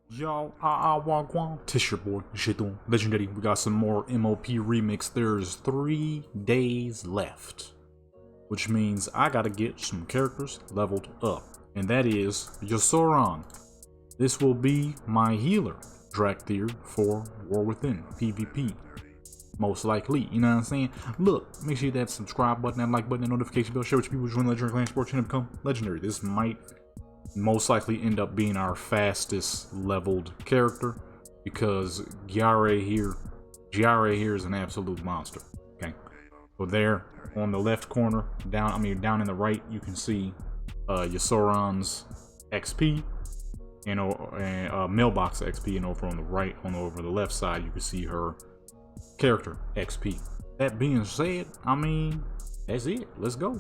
Yo, wagwan. Tish your boy, shit doing legendary. We got some more MoP remix. There's 3 days left, which means I gotta get some characters leveled up, and that is Yosoran. This will be my healer, Drakthir, for War Within PvP. Most likely, you know what I'm saying? Look, make sure you hit that subscribe button, that like button, that notification bell, share with people, join the Legendary Clan Sports Channel, become legendary. This might most likely end up being our fastest leveled character because Gyare here is an absolute monster. Okay, so there on the left corner, down in the right, you can see Yosoran's XP, and mailbox XP, and over on the right, over the left side, you can see her character XP. That being said, I mean, that's it. Let's go.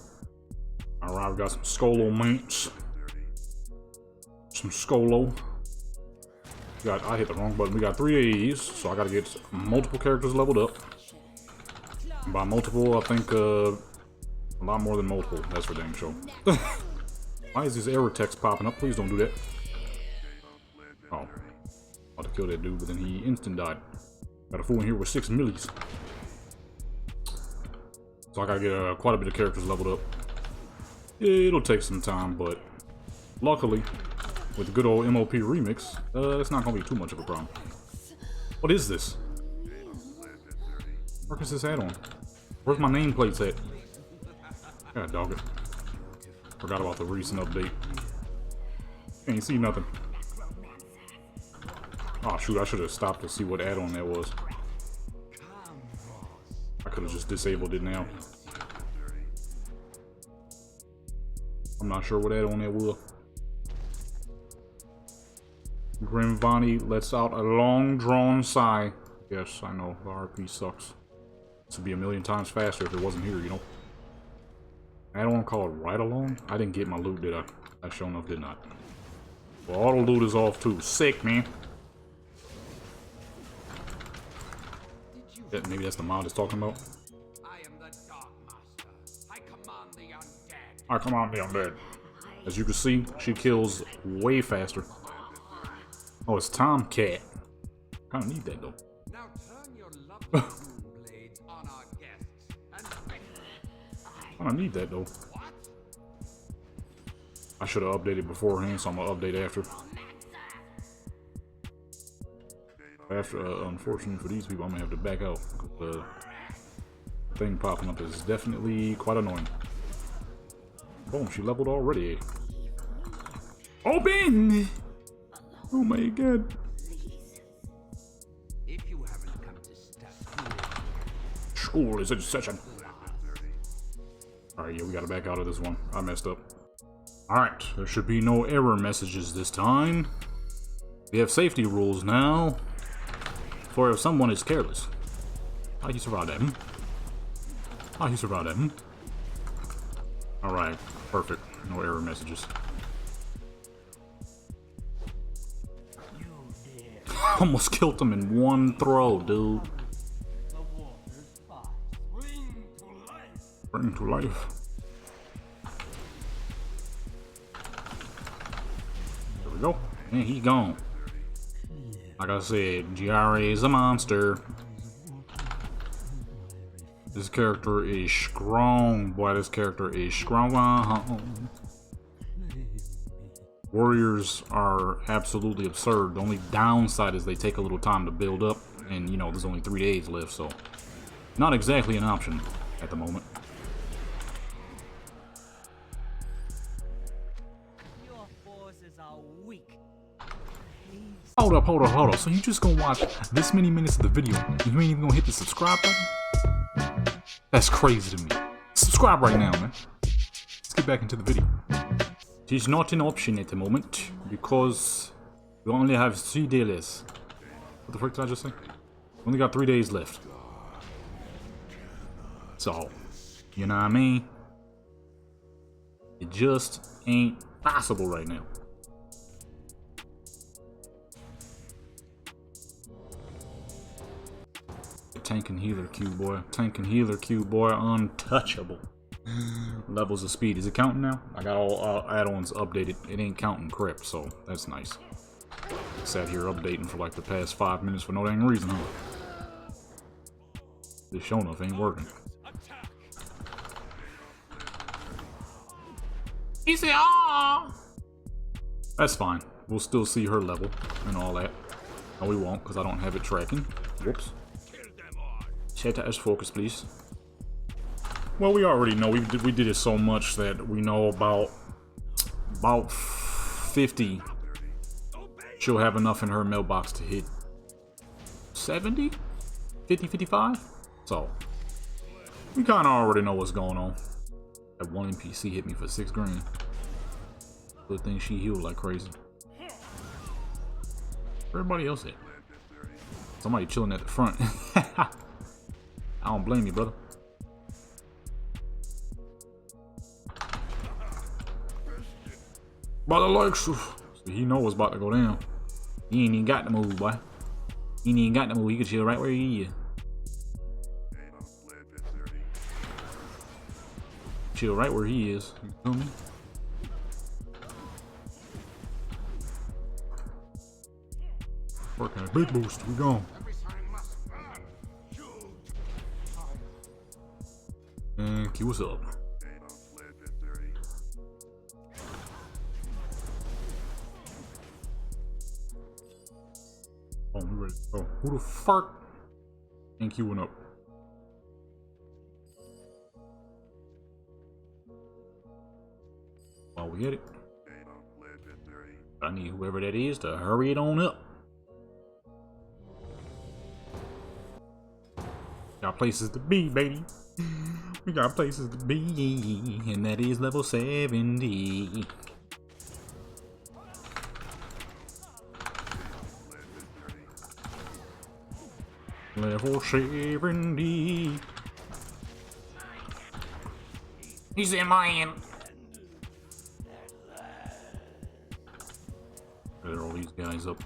All right, we got some Skolo mints. Some Skolo. I hit the wrong button. We got 3 A's, so I gotta get multiple characters leveled up. And by multiple, I think a lot more than multiple. That's for dang sure. Why is this error text popping up? Please don't do that. Oh, about to kill that dude, but then he instant died. Got a fool in here with 6 millies. So I gotta get quite a bit of characters leveled up. It'll take some time, but luckily, with the good old MoP remix, it's not gonna be too much of a problem. What is this? Where is this at on? Where's my nameplates at? God dog it. Forgot about the recent update. Can't see nothing. Oh shoot, I should have stopped to see what add-on that was. I could have just disabled it now. I'm not sure what add-on that was. Grimvani lets out a long-drawn sigh. Yes, I know, the RP sucks. This would be a million times faster if it wasn't here, you know? Add-on called Ride Along? I didn't get my loot, did I? I sure enough did not. Well, auto loot is off too. Sick, man. Yeah, maybe that's the mod it's talking about. I am the Dark Master. I command the undead. I command the undead. As you can see, she kills way faster. Oh, it's Tomcat. Kinda need that though. Now turn your lovely moon blades on our guests and fight. I need that though. What? I should have updated beforehand, so I'm gonna update after. Unfortunately for these people, I'm gonna have to back out. The thing popping up is definitely quite annoying. Boom, she leveled already. Open! Oh my god. If you haven't come to stop School is in session. Alright, yeah, we gotta back out of this one. I messed up. Alright, there should be no error messages this time. We have safety rules now. For if someone is careless. How you survive that? How you survive that? Alright, perfect. No error messages. Almost killed him in one throw, dude. Bring to life. There we go. And he's gone. Like I said, Gyare is a monster. This character is strong. Boy, this character is strong. Warriors are absolutely absurd. The only downside is they take a little time to build up. And, you know, there's only 3 days left, so not exactly an option at the moment. Your forces are weak. Hold up. So you just gonna watch this many minutes of the video and you ain't even gonna hit the subscribe button? That's crazy to me. Subscribe right now, man. Let's get back into the video. It is not an option at the moment because we only have 3 days left. What the frick did I just say? Only got 3 days left. So, you know what I mean? It just ain't possible right now. Tank and healer Q, boy. Tank and healer Q, boy. Untouchable. Levels of speed. Is it counting now? I got all add-ons updated. It ain't counting crap, so that's nice. sat here updating for like the past 5 minutes for no dang reason, huh? This show enough ain't working. He said, "Aww." That's fine. We'll still see her level and all that. No, we won't, because I don't have it tracking. Whoops. Chat as focus, please. Well, we already know. We did it so much that we know about 50. She'll have enough in her mailbox to hit 70? 50, 55? So, we kind of already know what's going on. That one NPC hit me for 6 grand. Good thing she healed like crazy. Everybody else hit. Somebody chilling at the front. I don't blame you, brother. Brother likes you. So he knows what's about to go down. He ain't even got to move, boy. He ain't even got to move. He can chill right where he is. Chill right where he is. You feel me? Working a big boost. We gone. And Q, what's up? Oh, we ready to go. Who the fuck? And queuing up. While we get it, I need whoever that is to hurry it on up. Got places to be, baby. We got places to be, and that is level 70. Level 70. He's in my hand. Gather all these guys up.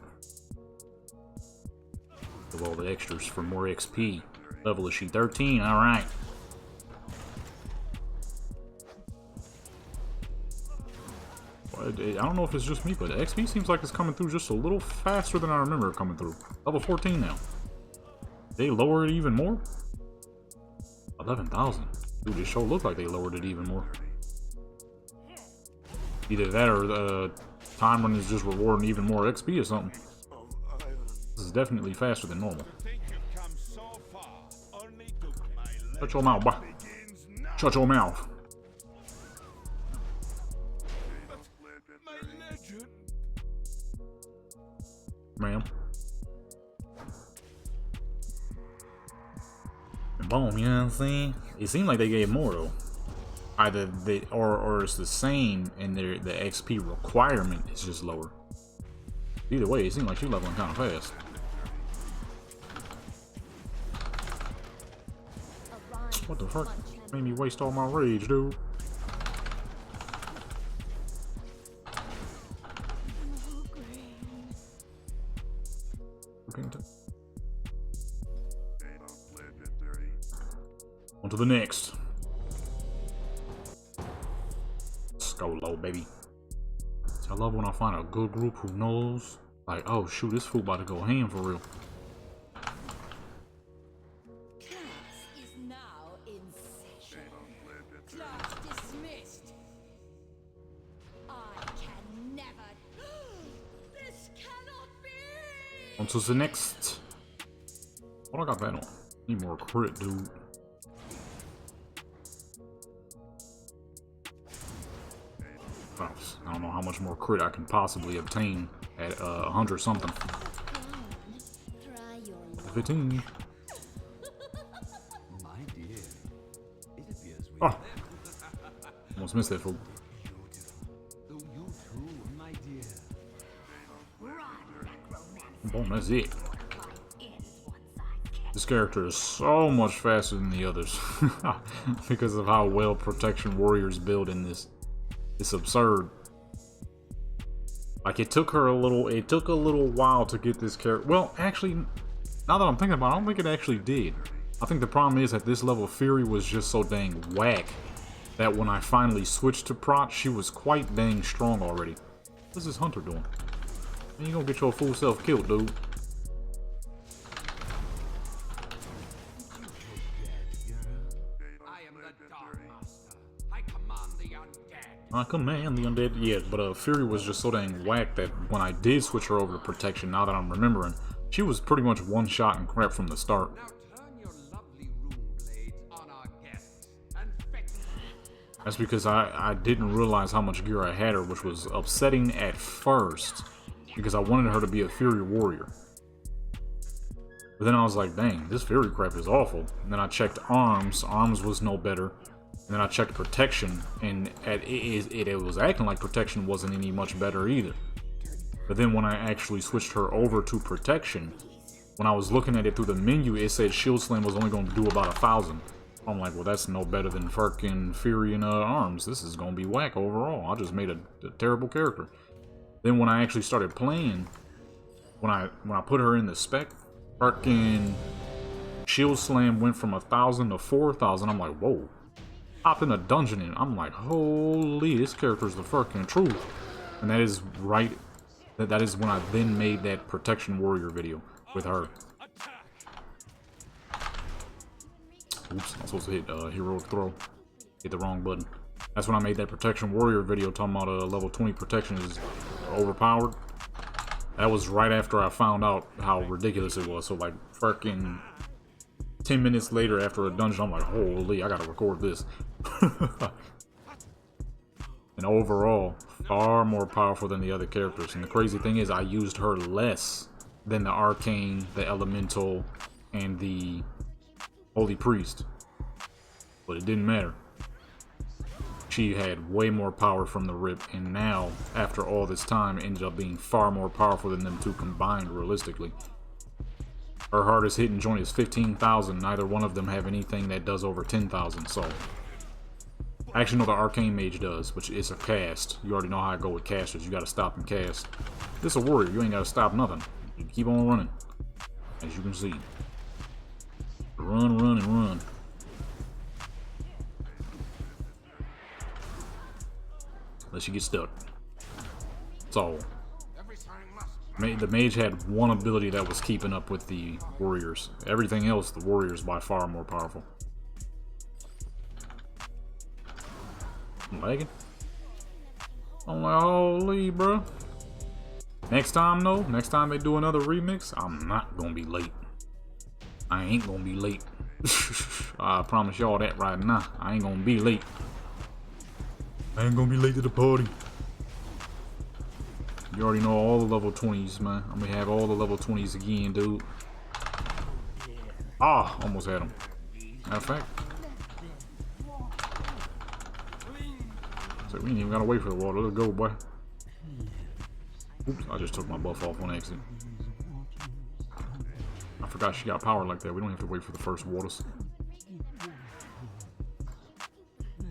Give all the extras for more XP. Level is she 13? Alright. I don't know if it's just me, but the XP seems like it's coming through just a little faster than I remember it coming through. Level 14 now. They lower it even more? 11,000. Dude, this show looked like they lowered it even more. Either that or the time run is just rewarding even more XP or something. This is definitely faster than normal. Shut your mouth, boy. Shut your mouth. Ma'am. Boom, you know what I'm saying? It seemed like they gave more though. Either they or it's the same and the XP requirement is just lower. Either way, it seemed like she's leveling kind of fast. What the fuck? Made me waste all my rage, dude. On to the next. Let's go low, baby. I love when I find a good group who knows, like, oh shoot, this fool about to go ham for real. On to the next. What I got that on? Need more crit, dude. I don't know how much more crit I can possibly obtain at 100 something. 15. Oh! Almost missed that fool. Boom, that's it. This character is so much faster than the others because of how well Protection Warriors build in this. It's absurd. Like it took a little while to get this character. Well, actually, now that I'm thinking about it, I don't think it actually did. I think the problem is that this level Fury was just so dang whack that when I finally switched to Prot, she was quite dang strong already. What's this Hunter doing? You gonna get your full self killed, dude. I am the Dark Master. I command the undead. I command the undead. Yeah, but Fury was just so dang whack that when I did switch her over to protection, now that I'm remembering, she was pretty much one shot and crap from the start. Now turn your lovely rune blades on our guests and fetch. That's because I didn't realize how much gear I had her, which was upsetting at first, because I wanted her to be a Fury warrior. But then I was like, dang, this Fury crap is awful. And then I checked arms. Arms was no better. And then I checked protection, and it was acting like protection wasn't any much better either. But then when I actually switched her over to protection, when I was looking at it through the menu, it said Shield Slam was only going to do about 1,000. I'm like, well, that's no better than fucking Fury and arms. This is going to be whack overall. I just made a terrible character. Then when I actually started playing, when I put her in the spec, fucking Shield Slam went from 1,000 to 4,000. I'm like, whoa. Hopped in a dungeon and I'm like, holy, this character's the fucking truth. And that is right. That is when I then made that Protection Warrior video with her. Oops, I'm supposed to hit Heroic Throw. Hit the wrong button. That's when I made that Protection Warrior video talking about level 20 protection is overpowered. That was right after I found out how ridiculous it was. So like fucking 10 minutes later after a dungeon, I'm like, holy, I gotta record this. And overall, far more powerful than the other characters. And the crazy thing is I used her less than the Arcane, the Elemental, and the Holy Priest. But it didn't matter. She had way more power from the rip, and now, after all this time, ended up being far more powerful than them two combined, realistically. Her hardest hitting joint is 15,000. Neither one of them have anything that does over 10,000, so... Actually, no, the Arcane Mage does, which is a cast. You already know how I go with casters. You gotta stop and cast. This is a warrior. You ain't gotta stop nothing. You keep on running, as you can see. Run, run, and run. Unless you get stuck. That's all. The mage had one ability that was keeping up with the warriors. Everything else, the warriors by far more powerful. I'm lagging. I'm like, holy, bro. Next time, though, next time they do another remix, I'm not gonna be late. I ain't gonna be late. I promise y'all that right now. I ain't gonna be late. I ain't gonna be late to the party. You already know all the level 20s, man. I'm gonna have all the level 20s again, dude. Ah, almost had him. Matter of fact. So we ain't even gotta wait for the water. Let's go, boy. Oops, I just took my buff off on accident. I forgot she got power like that. We don't have to wait for the first waters.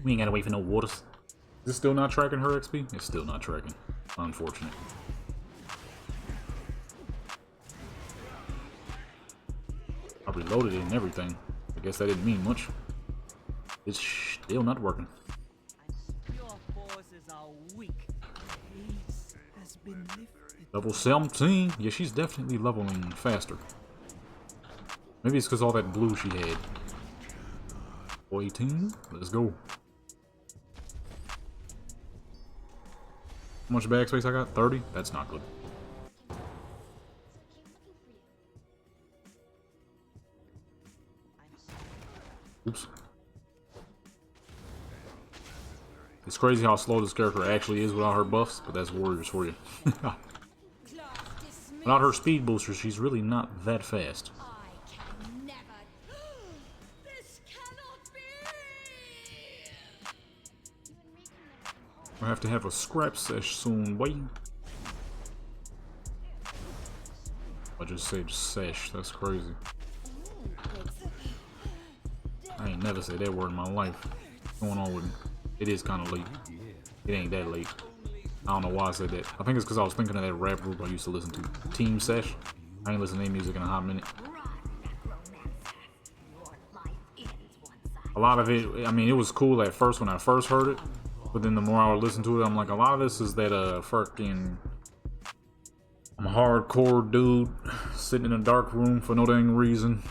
We ain't gotta wait for no waters. Is this still not tracking her XP? It's still not tracking. Unfortunate. I reloaded it and everything. I guess that didn't mean much. It's still not working. Your forces are weak. Peace has been lifted. Level 17. Yeah, she's definitely leveling faster. Maybe it's because all that blue she had. 18. Let's go. How much backspace I got? 30? That's not good. Oops. It's crazy how slow this character actually is without her buffs, but that's warriors for you. Without her speed booster, she's really not that fast. I have to have a scrap sesh soon, boy. I just said sesh, that's crazy. I ain't never said that word in my life. What's going on with me? It is kind of late. It ain't that late. I don't know why I said that. I think it's because I was thinking of that rap group I used to listen to. Team Sesh. I ain't listened to their music in a hot minute. A lot of it, I mean, it was cool at first when I first heard it. But then the more I would listen to it, I'm like, a lot of this is that fucking I'm a hardcore dude, sitting in a dark room for no dang reason.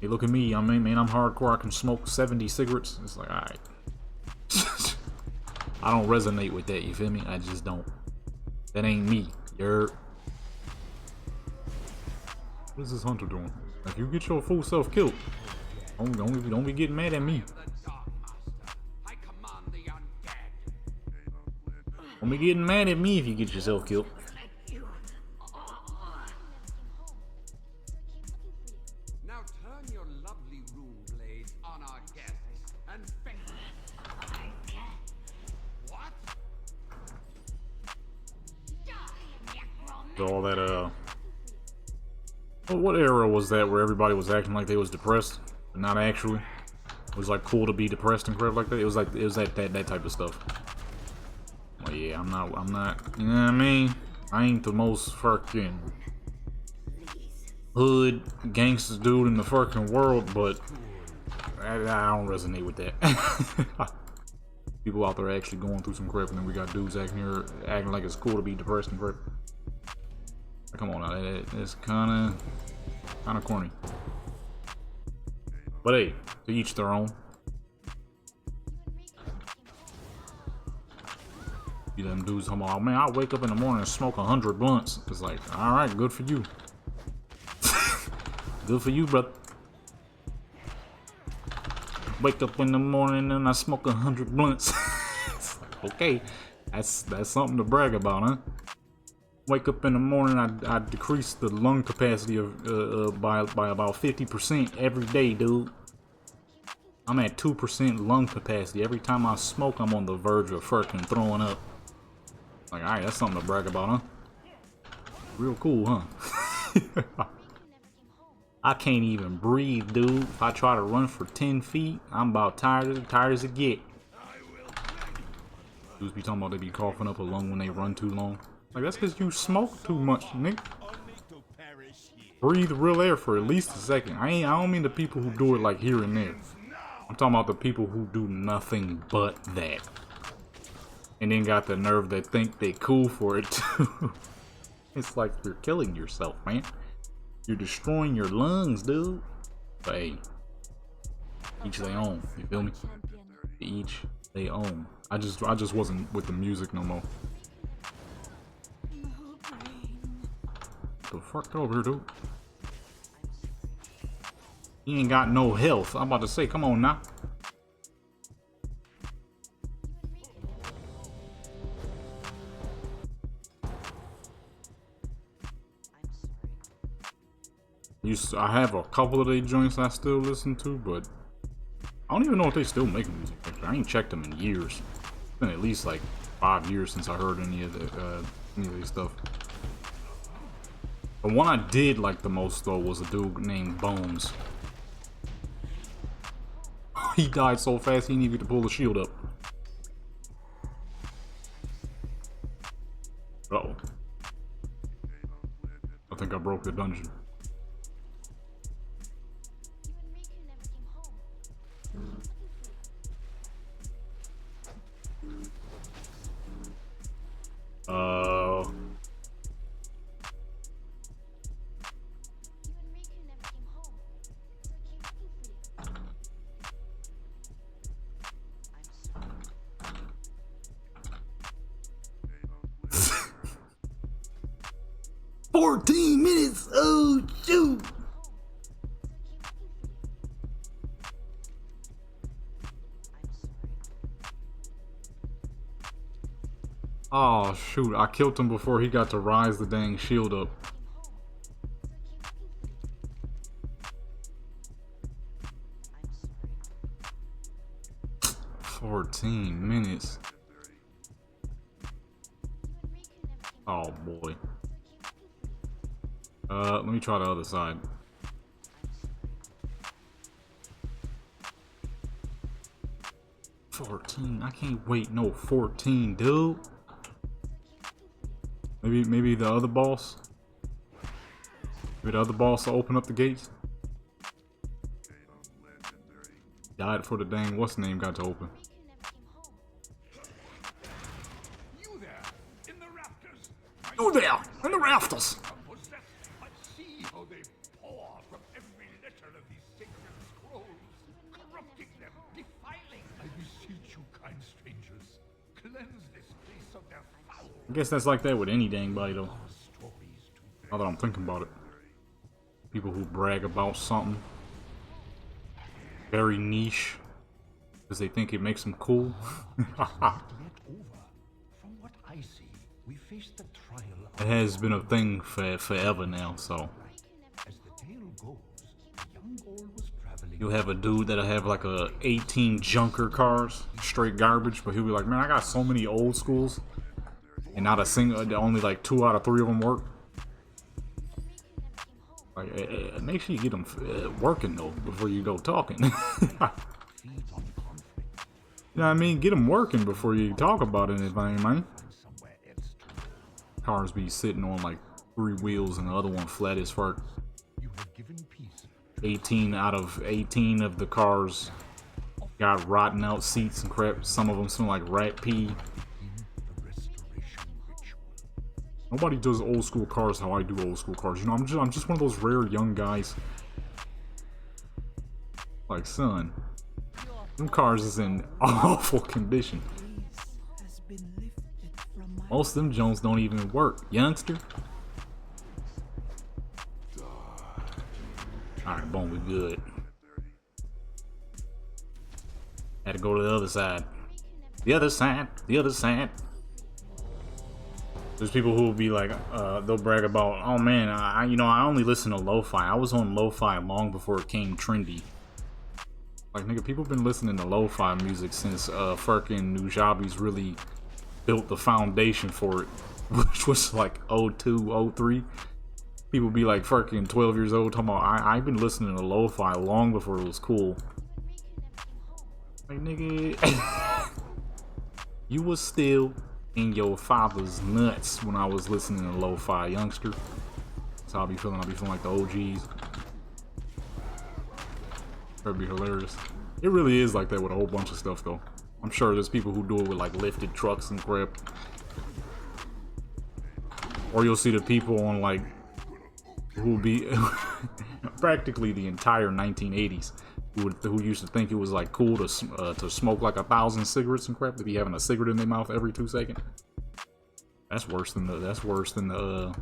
Hey, look at me, man, I'm hardcore. I can smoke 70 cigarettes. It's like, alright. I don't resonate with that, you feel me? I just don't. That ain't me. You're... What is this hunter doing? If you get your full self killed, don't be getting mad at me. The Dark Master. I command the undead. Don't be getting mad at me if you get yourself killed. Now turn your lovely rune blades on our guests and fetch. What? So all that what era was that where everybody was acting like they was depressed, but not actually? It was like cool to be depressed and crap like that. It was that type of stuff. Well, yeah, I'm not, you know what I mean? I ain't the most fucking hood gangster dude in the fucking world, but I don't resonate with that. People out there actually going through some crap, and then we got dudes acting like it's cool to be depressed and crap. Come on now, it's kinda corny. But hey, to each their own. You them dudes talking about, man, I wake up in the morning and smoke 100 blunts. It's like, alright, good for you. Good for you, brother. Wake up in the morning and I smoke 100 blunts. It's like, okay, that's something to brag about, huh? Wake up in the morning, I decrease the lung capacity of by about 50% every day, dude. I'm at 2% lung capacity. Every time I smoke, I'm on the verge of fucking throwing up. Like, alright, that's something to brag about, huh? Real cool, huh? I can't even breathe, dude. If I try to run for 10 feet, I'm about tired as it get. Dudes be talking about they be coughing up a lung when they run too long. Like, that's because you smoke too much, nigga. Breathe real air for at least a second. I don't mean the people who do it like here and there. I'm talking about the people who do nothing but that. And then got the nerve that think they cool for it too. It's like you're killing yourself, man. You're destroying your lungs, dude. But hey, each they own. You feel me? Each they own. I just wasn't with the music no more. The fuck over here, dude? He ain't got no health. I'm about to say, come on now. I have a couple of their joints I still listen to, but I don't even know if they still make music. I ain't checked them in years. It's been at least like 5 years since I heard any of their stuff. The one I did like the most though was a dude named Bones. He died so fast he needed to pull the shield up. Uh-oh. I think I broke the dungeon. $14 minutes. Oh shoot. Oh shoot, I killed him before he got to rise the dang shield up. $14 minutes. Oh boy. Let me try the other side. $14. I can't wait no 14, dude. Maybe the other boss. Maybe the other boss will open up the gates. Died for the dang what's name got to open. You there, in the rafters. You there, in the rafters. Possessed, but see how they pour from every letter of these sacred scrolls, corrupting them, defiling. I beseech you, kind strangers, cleanse this place of their foul I guess that's like that with any dang body though. stories to Now that I'm thinking about it. People who brag about something very niche because they think it makes them cool. yet over. From what I see, we face the trial It has been a thing for forever now, so as the tale goes. A young old was traveling. you'll have a dude that'll have like a 18 junker cars, straight garbage, but he'll be like, man, I got so many old schools, and not a single, only like 2 out of 3 of them work. Like, make sure you get them working though before you go talking. You know what I mean? Get them working before you talk about anything, man. Somewhere else to Cars be sitting on like 3 wheels and the other one flat as fuck. you have given peace. 18 out of 18 of the cars got rotten out seats and crap. Some of them smell like rat pee. The restoration ritual. Nobody does old school cars how I do old school cars. You know, I'm just one of those rare young guys. Like, son, them cars is in awful condition. Grace has been lifted from my Most of them Jones don't even work, youngster. Alright, boom, we good. Had to go to the other side. The other side, the other side. There's people who will be like, they'll brag about, oh man, I only listen to lo-fi. I was on lo-fi long before it came trendy. Like, nigga, people been listening to lo-fi music since fucking Nujabi's really built the foundation for it, which was like 02, 03. People be like fucking 12 years old talking about, I've been listening to lo-fi long before it was cool. Like, nigga, you was still in your father's nuts when I was listening to lo-fi, youngster. That's how I be feeling. I be feeling like the OGs. That'd be hilarious. It really is like that with a whole bunch of stuff, though. I'm sure there's people who do it with like lifted trucks and crap. Or you'll see the people on like who be practically the entire 1980s who used to think it was like cool to smoke like 1,000 cigarettes and crap, to be having a cigarette in their mouth every 2 seconds. That's worse than the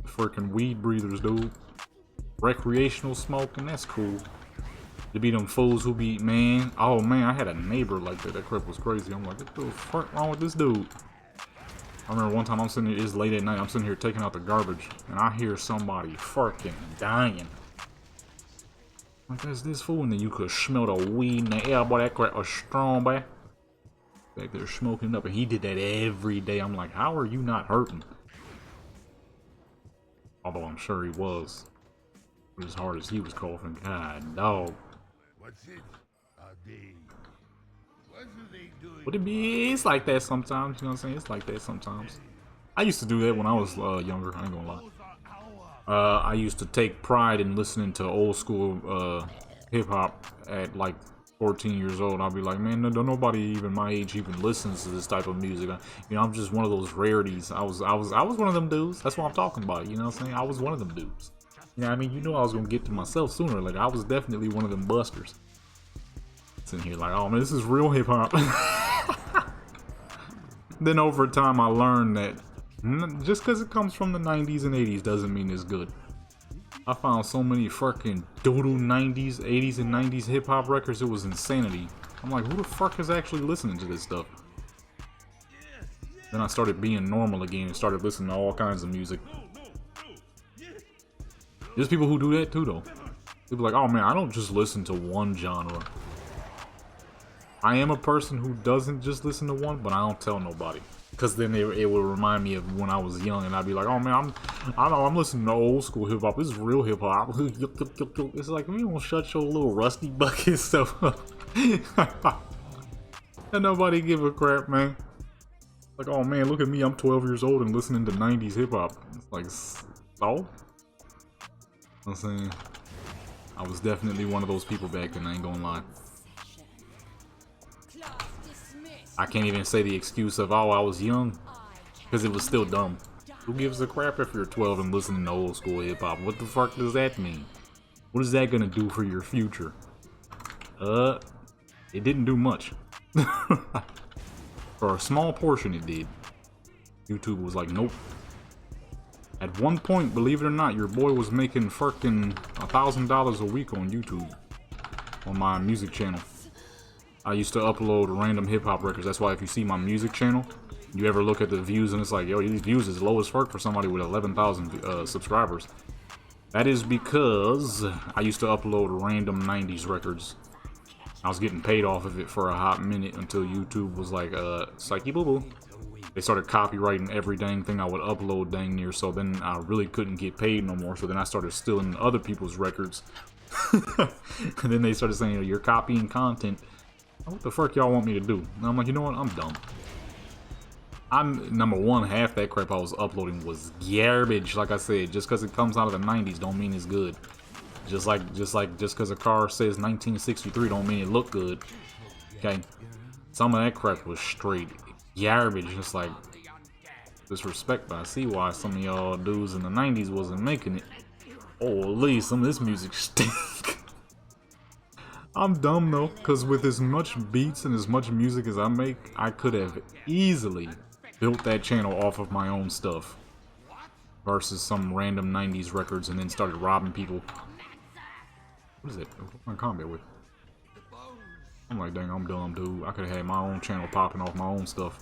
freaking weed breathers, dude. Recreational smoking, that's cool. To be them fools who be, man, oh man, I had a neighbor like that. That crap was crazy. I'm like, what the fuck wrong with this dude? I remember one time I'm sitting here, it's late at night, I'm sitting here taking out the garbage, and I hear somebody fucking dying. Like, that's this fool, and then you could smell the weed in the air, boy. That crap was strong, boy. Back there smoking up, and he did that every day. I'm like, how are you not hurting? Although I'm sure he was. As hard as he was coughing, god dog. What's it? Are they? What are they doing? But it's like that sometimes, you know what I'm saying? It's like that sometimes. I used to do that when I was younger, I ain't gonna lie. I used to take pride in listening to old school hip-hop at like 14 years old. I'll be like, man, nobody even my age even listens to this type of music. You know, I'm just one of those rarities. I was one of them dudes. That's what I'm talking about, you know what I'm saying? I was one of them dudes. You know what I mean? You know I was gonna get to myself sooner or later. I was definitely one of them busters. Sitting here like, oh man, this is real hip-hop. Then over time I learned that just because it comes from the 90s and 80s doesn't mean it's good. I found so many fucking doodle 90s, 80s, and 90s hip-hop records, it was insanity. I'm like, who the fuck is actually listening to this stuff? Then I started being normal again and started listening to all kinds of music. There's people who do that too, though. People like, oh man, I don't just listen to one genre. I am a person who doesn't just listen to one, but I don't tell nobody. Because then it will remind me of when I was young, and I'd be like, oh man, I'm listening to old school hip hop. This is real hip hop. It's like, we don't shut your little rusty bucket stuff up. And nobody give a crap, man. Like, oh man, look at me, I'm 12 years old and listening to 90s hip hop. It's like, so? I'm saying, I was definitely one of those people back then, I ain't gonna lie. I can't even say the excuse of, oh, I was young, because it was still dumb. Who gives a crap if you're 12 and listening to old school hip hop? What the fuck does that mean? What is that gonna do for your future? It didn't do much. For a small portion it did. YouTube was like, nope. At one point, believe it or not, your boy was making fucking $1,000 a week on YouTube. On my music channel. I used to upload random hip hop records. That's why if you see my music channel, you ever look at the views and it's like, yo, these views is low as fuck for somebody with 11,000 subscribers. That is because I used to upload random 90s records. I was getting paid off of it for a hot minute until YouTube was like, psyche boo boo. They started copyrighting every dang thing I would upload dang near, so then I really couldn't get paid no more. So then I started stealing other people's records. And then they started saying, you're copying content. What the fuck y'all want me to do? And I'm like, you know what? I'm dumb. Number one, half that crap I was uploading was garbage. Like I said, just because it comes out of the 90s don't mean it's good. Just because a car says 1963 don't mean it look good. Okay, some of that crap was straight garbage. Just like disrespect, but I see why some of y'all dudes in the 90s wasn't making it. Holy, some of this music stink. I'm dumb though, because with as much beats and as much music as I make, I could have easily built that channel off of my own stuff versus some random 90s records and then started robbing people. What is it? What am I combat with? I'm like, dang, I'm dumb, dude. I could have had my own channel popping off my own stuff.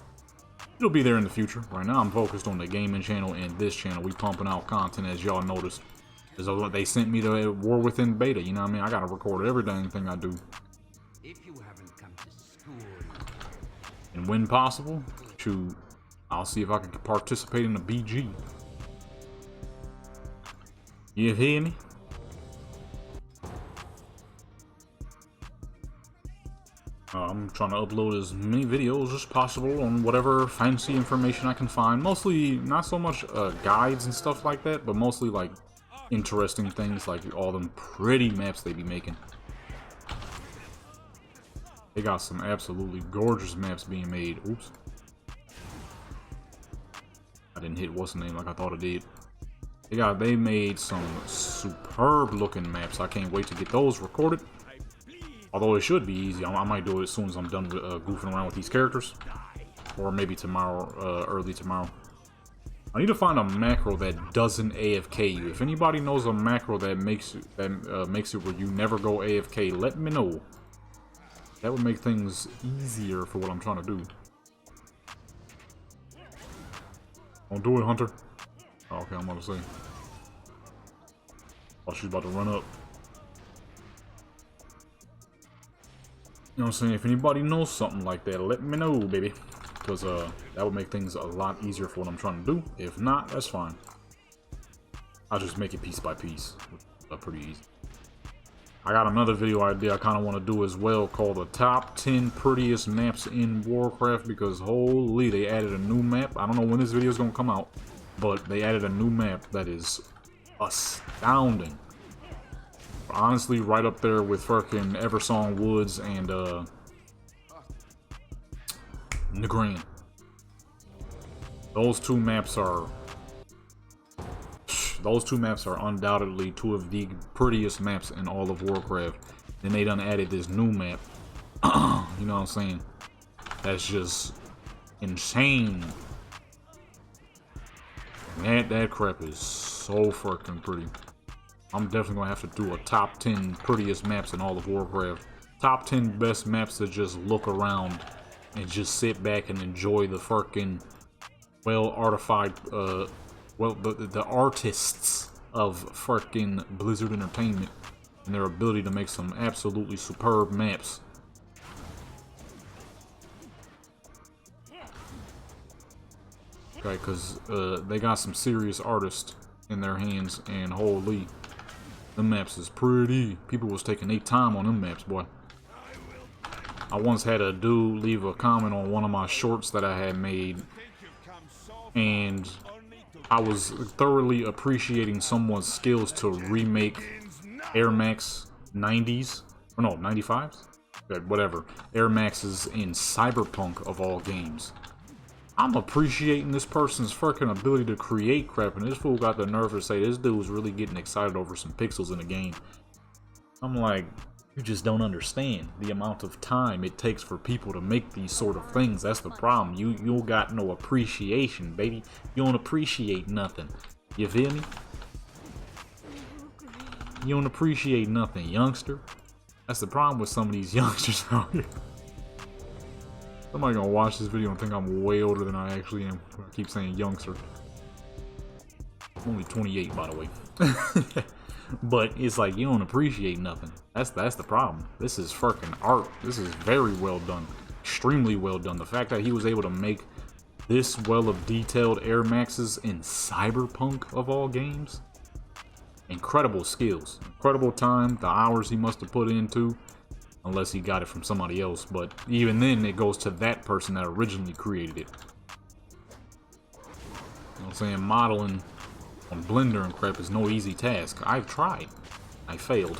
It'll be there in the future. Right now, I'm focused on the gaming channel and this channel. We pumping out content, as y'all noticed. They sent me to War Within beta, you know what I mean? I gotta record every dang thing I do. If you haven't come to school, And when possible, shoot, I'll see if I can participate in the BG. You hear me? I'm trying to upload as many videos as possible on whatever fancy information I can find. Mostly, not so much guides and stuff like that, but mostly like interesting things like all them pretty maps they be making. They got some absolutely gorgeous maps being made. Oops. I didn't hit what's the name like I thought it did. They made some superb looking maps. I can't wait to get those recorded. Although it should be easy. I might do it as soon as I'm done with, goofing around with these characters. Or maybe tomorrow, early tomorrow. I need to find a macro that doesn't AFK you. If anybody knows a macro that makes it where you never go AFK, let me know. That would make things easier for what I'm trying to do. Don't do it, Hunter. Oh, okay, I'm about to say. Oh, she's about to run up. You know what I'm saying? If anybody knows something like that, let me know, baby. Because that would make things a lot easier for what I'm trying to do. If not, that's fine. I'll just make it piece by piece. Pretty easy. I got another video idea I kind of want to do as well called the top 10 prettiest maps in Warcraft, because holy, they added a new map. I don't know when this video is going to come out, but they added a new map that is astounding. Honestly, right up there with fucking Eversong Woods and Nagran. Those two maps are undoubtedly two of the prettiest maps in all of Warcraft. Then they done added this new map. You know what I'm saying? That's just insane. That crap is so fucking pretty. I'm definitely gonna have to do a top 10 prettiest maps in all of Warcraft. Top 10 best maps to just look around and just sit back and enjoy the fucking well-artified, the artists of fucking Blizzard Entertainment and their ability to make some absolutely superb maps. Okay, because they got some serious artists in their hands, and holy, them maps is pretty. People was taking their time on them maps, boy. I once had a dude leave a comment on one of my shorts that I had made, and I was thoroughly appreciating someone's skills to remake Air Max 90s, or no, 95s? Okay, whatever. Air Maxes in Cyberpunk of all games. I'm appreciating this person's freaking ability to create crap, and this fool got the nerve to say this dude was really getting excited over some pixels in the game. I'm like, you just don't understand the amount of time it takes for people to make these sort of things. That's the problem. You got no appreciation, baby. You don't appreciate nothing. You feel me? You don't appreciate nothing, youngster. That's the problem with some of these youngsters out here. Somebody gonna watch this video and think I'm way older than I actually am. I keep saying youngster. I'm only 28, by the way. But it's like you don't appreciate nothing. That's the problem. This is freaking art. This is very well done. Extremely well done. The fact that he was able to make this well of detailed air maxes in Cyberpunk of all games. Incredible skills. Incredible time. The hours he must have put into. Unless he got it from somebody else. But even then, it goes to that person that originally created it. You know what I'm saying? Modeling on Blender and crap is no easy task. I've tried. I failed.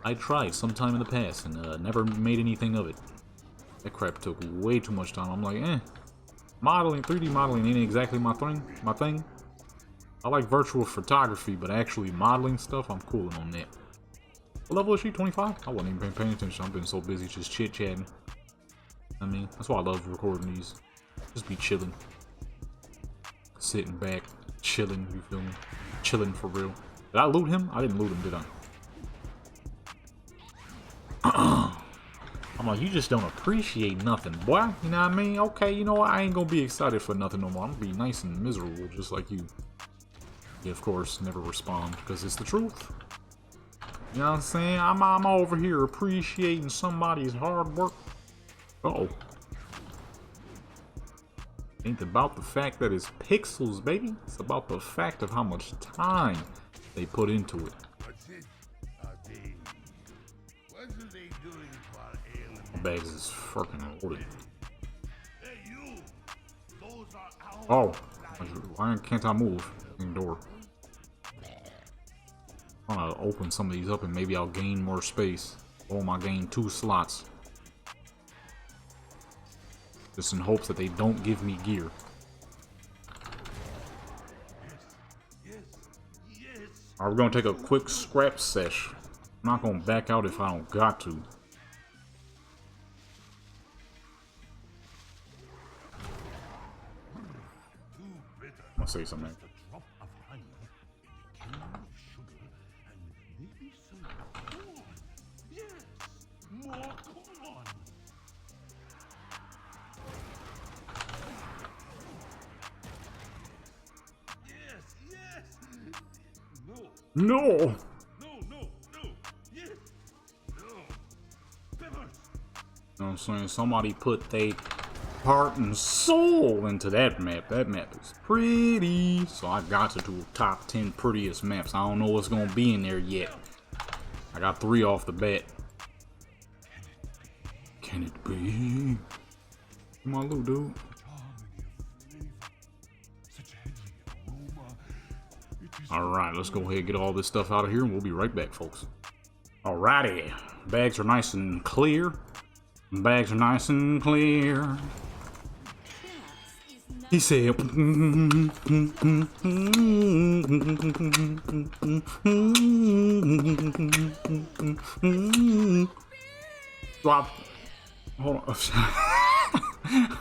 I tried sometime in the past and never made anything of it. That crap took way too much time. I'm like, modeling, 3D modeling ain't exactly my thing. I like virtual photography, but actually modeling stuff, I'm cooling on that. What level is she? 25? I wasn't even paying attention. I've been so busy just chit-chatting. I mean, that's why I love recording these. Just be chilling. Sitting back, chilling, you feel me? Chilling for real. Did I loot him? I didn't loot him, did I? I'm like, you just don't appreciate nothing, boy. You know what I mean? Okay, you know what? I ain't gonna be excited for nothing no more. I'm gonna be nice and miserable, just like you. Yeah, of course, never respond, because it's the truth. You know what I'm saying? I'm over here appreciating somebody's hard work. Uh-oh. Ain't about the fact that it's pixels, baby. It's about the fact of how much time they put into it. What's it? What are they doing for alien? My bags is fucking loaded. Hey, you! Those are our... Oh, why can't I move? Door. I'm gonna open some of these up and maybe I'll gain more space. Oh, I gain 2 slots. Just in hopes that they don't give me gear. Alright, we're gonna take a quick scrap sesh. I'm not gonna back out if I don't got to. I'm gonna say something. drop of honey, a can of sugar, and maybe some corn. Yes, more corn. Yes. No. No! No. Yes. No. Peppers. You know what I'm saying? Somebody put their heart and soul into that map. That map is pretty. So I got to do top 10 prettiest maps. I don't know what's gonna be in there yet. I got 3 off the bat. Can it be? Come on, loot, dude. Alright, let's go ahead and get all this stuff out of here and we'll be right back, folks. Alrighty. Bags are nice and clear. Bags are nice and clear. He said, drop. Hold on. I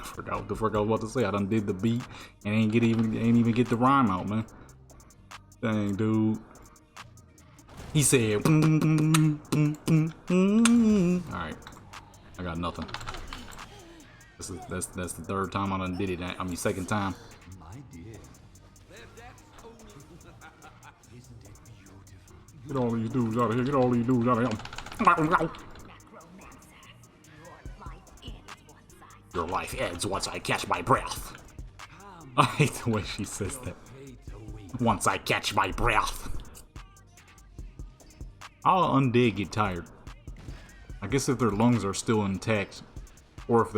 forgot what the fuck I was about to say. I done did the beat and ain't even get the rhyme out, man. Dang, dude. He said, alright. I got nothing. That's the 3rd time I done did it. I mean, 2nd time. My dear. Get all these dudes out of here. Get all these dudes out of here. Your life ends once I catch my breath. I hate the way she says that. Once I catch my breath. How undead get tired? I guess if their lungs are still intact, or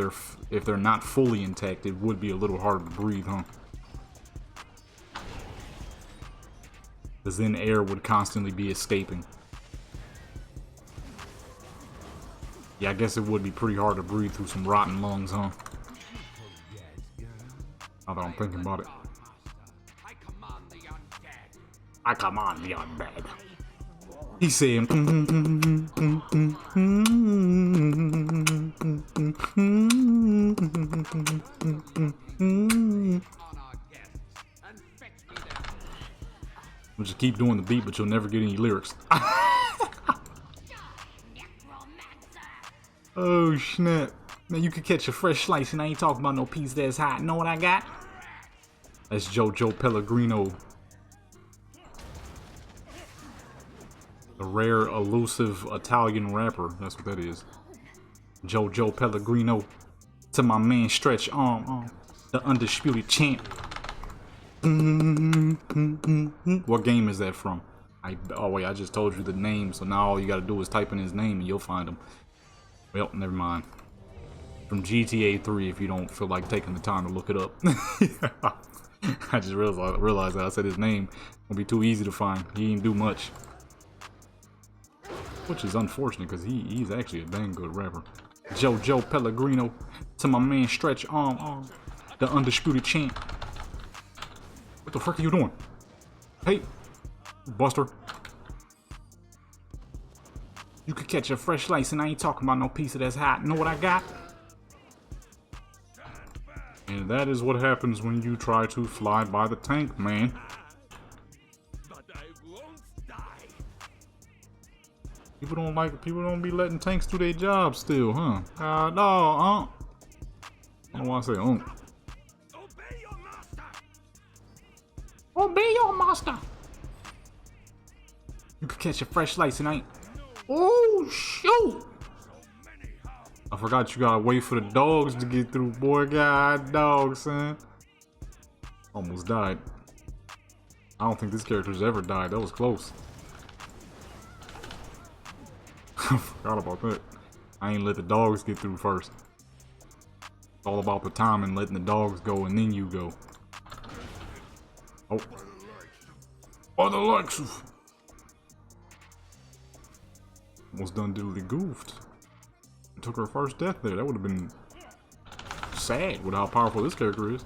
if they're not fully intact, it would be a little harder to breathe, huh? Because then air would constantly be escaping. Yeah, I guess it would be pretty hard to breathe through some rotten lungs, huh? that I'm thinking about it. I command the undead. I come on the undead. He said, On our guests and fetch me their we'll just keep doing the beat, but you'll never get any lyrics. Oh snap. Man, you could catch a fresh slice and I ain't talking about no piece that's hot. Know what I got? That's Jojo Pellegrino. The rare, elusive Italian rapper. That's what that is. Jojo Pellegrino. To my man Stretch Arm. The undisputed champ. What game is that from? Oh wait, I just told you the name. So now all you gotta do is type in his name and you'll find him. Well, never mind. From GTA 3 if you don't feel like taking the time to look it up. I just realized that I said his name. It'll be too easy to find. He didn't do much. Which is unfortunate because he's actually a dang good rapper. Jojo Pellegrino. To my man Stretch Arm. The undisputed champ. What the frick are you doing? Hey, Buster. You could catch a fresh slice and I ain't talking about no pizza that's hot. Know what I got? And that is what happens when you try to fly by the tank, man. But I won't die. People don't be letting tanks do their job still, huh? No, I don't want to say, Obey your master. Obey your master. You could catch a fresh slice and I ain't. Oh, shoot. I forgot you gotta wait for the dogs to get through, boy. God, dogs, son. Almost died. I don't think this character's ever died. That was close. I forgot about that. I ain't let the dogs get through first. It's all about the time and letting the dogs go and then you go. Oh. Oh, the Lexus. Almost done diddly goofed. Took her first death there. That would have been sad with how powerful this character is.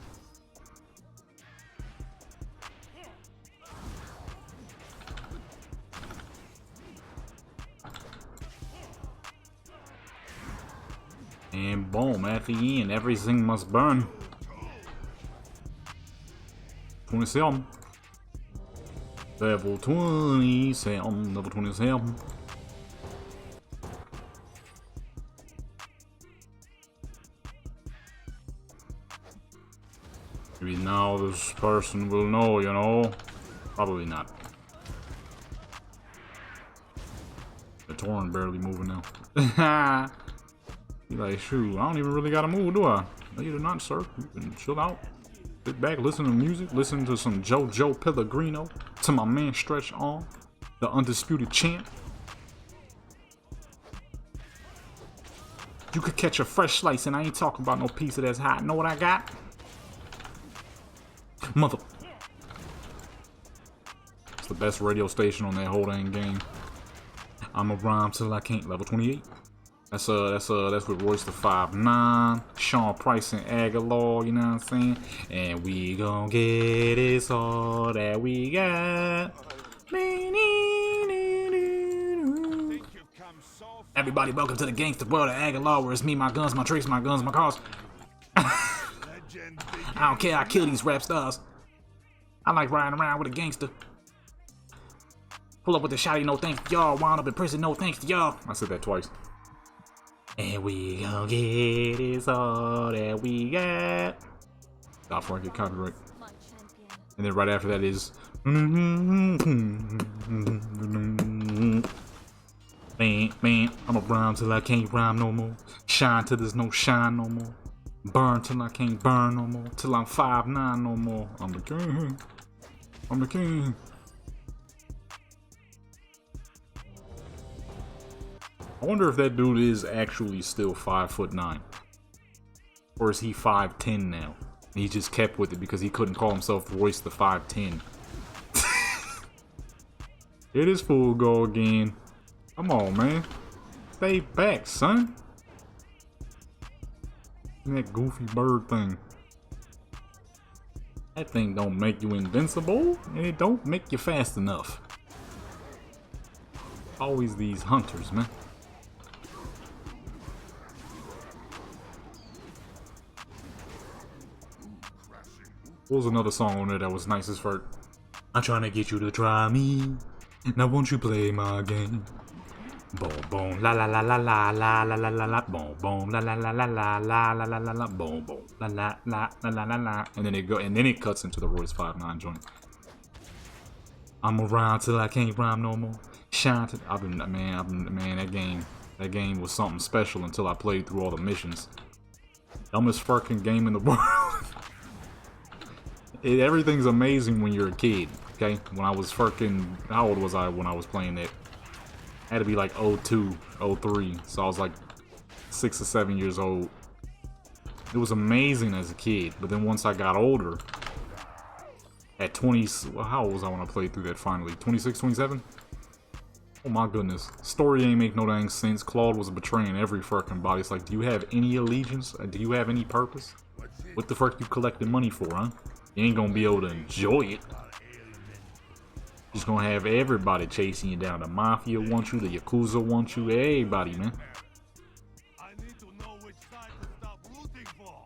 And boom, at the end, everything must burn. 27. Level 27. Level 27. Maybe now this person will know, you know? Probably not. The Torrent barely moving now. Be like, shoot, I don't even really gotta move, do I? No, you do not, sir. You can chill out. Sit back, listen to music, listen to some Jojo Pellegrino. To my man Stretch Arm, the undisputed champ. You could catch a fresh slice and I ain't talking about no pizza that's hot. Know what I got? Mother. It's the best radio station on that whole dang game. I'ma rhyme till I can't. Level 28. That's with Royce the 5'9", Sean Price and Aguilar, you know what I'm saying? And we gon' get it's all that we got. Everybody, welcome to the gangster world of Aguilar, where it's me, my guns, my tricks, my guns, my cars. I don't care, I kill these rap stars. I like riding around with a gangster. Pull up with the shotty, no thanks to y'all. Wound up in prison, no thanks to y'all. I said that twice. And we gon' get is all that we got. Stop before I get copyright. And then right after that is man, I'ma rhyme till I can't rhyme no more. Shine till there's no shine no more. Burn till I can't burn no more. Till I'm 5'9" no more. I'm the king. I'm the king. I wonder if that dude is actually still 5'9", or is he 5'10" now? He just kept with it because he couldn't call himself Royce the 5'10". It is full go again. Come on, man. Stay back, son. That goofy bird thing. That thing don't make you invincible, and it don't make you fast enough. Always these hunters, man. What was another song on there that was nice as fuck? I'm trying to get you to try me. Now won't you play my game? Boom boom la la la la la la la la la la boom boom la la la la la la la la la la boom boom la la la la la la la, and then it cuts into the Royce 5'9" joint. I'm around till I can't rhyme no more. Shine to man, that game was something special until I played through all the missions. Dumbest fucking game in the world. Everything's amazing when you're a kid, okay? When I was fucking, how old was I when I was playing it? I had to be like 02, 03, so I was like 6 or 7 years old. It was amazing as a kid, but then once I got older, at 20, how old was I when I played through that finally? 26, 27? Oh my goodness. Story ain't make no dang sense. Claude was betraying every fucking body. It's like, do you have any allegiance? Do you have any purpose? What the fuck you collecting money for, huh? You ain't gonna be able to enjoy it. Just gonna have everybody chasing you down. The Mafia wants you, the Yakuza wants you, everybody, man. I need to know which side to stop rooting for.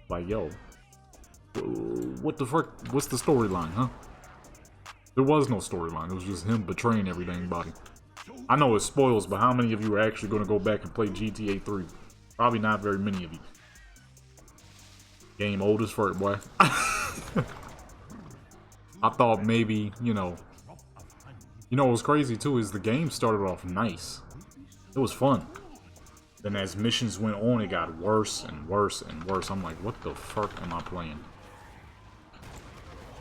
Like, yo, what the fuck? What's the storyline, huh? There was no storyline. It was just him betraying everybody. I know it spoils, but how many of you are actually gonna go back and play GTA 3? Probably not very many of you. Game old as fuck, boy. I thought maybe, you know what's crazy too is the game started off nice. It was fun. Then as missions went on, it got worse and worse and worse. I'm like, what the fuck am I playing?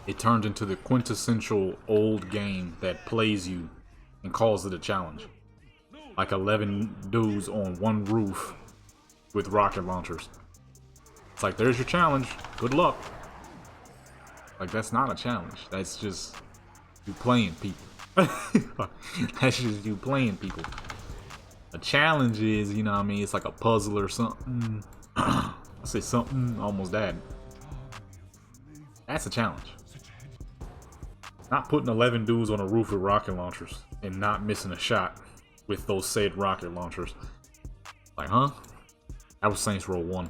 It turned into the quintessential old game that plays you and calls it a challenge. Like 11 dudes on one roof with rocket launchers. It's like, there's your challenge. Good luck. Like, that's not a challenge. That's just you playing people. That's just you playing people. A challenge is, you know what I mean? It's like a puzzle or something. I say something, almost died. That's a challenge. Not putting 11 dudes on a roof with rocket launchers and not missing a shot with those said rocket launchers. Like, huh? That was Saints Row 1.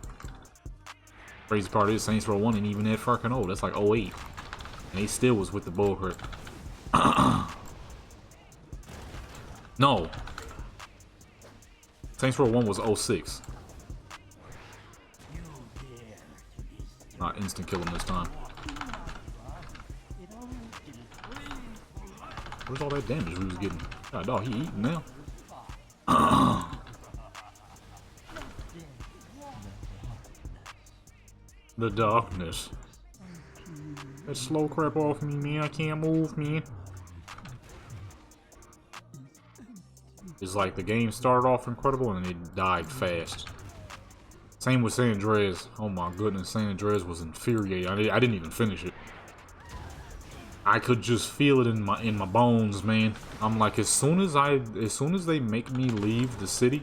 Crazy part is Saints Row 1 ain't even that fucking old. That's like 08. And he still was with the bullcrap. No. Saints Row 1 was 06. Not instant kill him this time. Where's all that damage we was getting? God dog, he eating now. The darkness. That slow crap off me, man. I can't move, man. It's like the game started off incredible and it died fast. Same with San Andreas. Oh my goodness, San Andreas was infuriating. I didn't even finish it. I could just feel it in my bones, man. I'm like, as soon as they make me leave the city,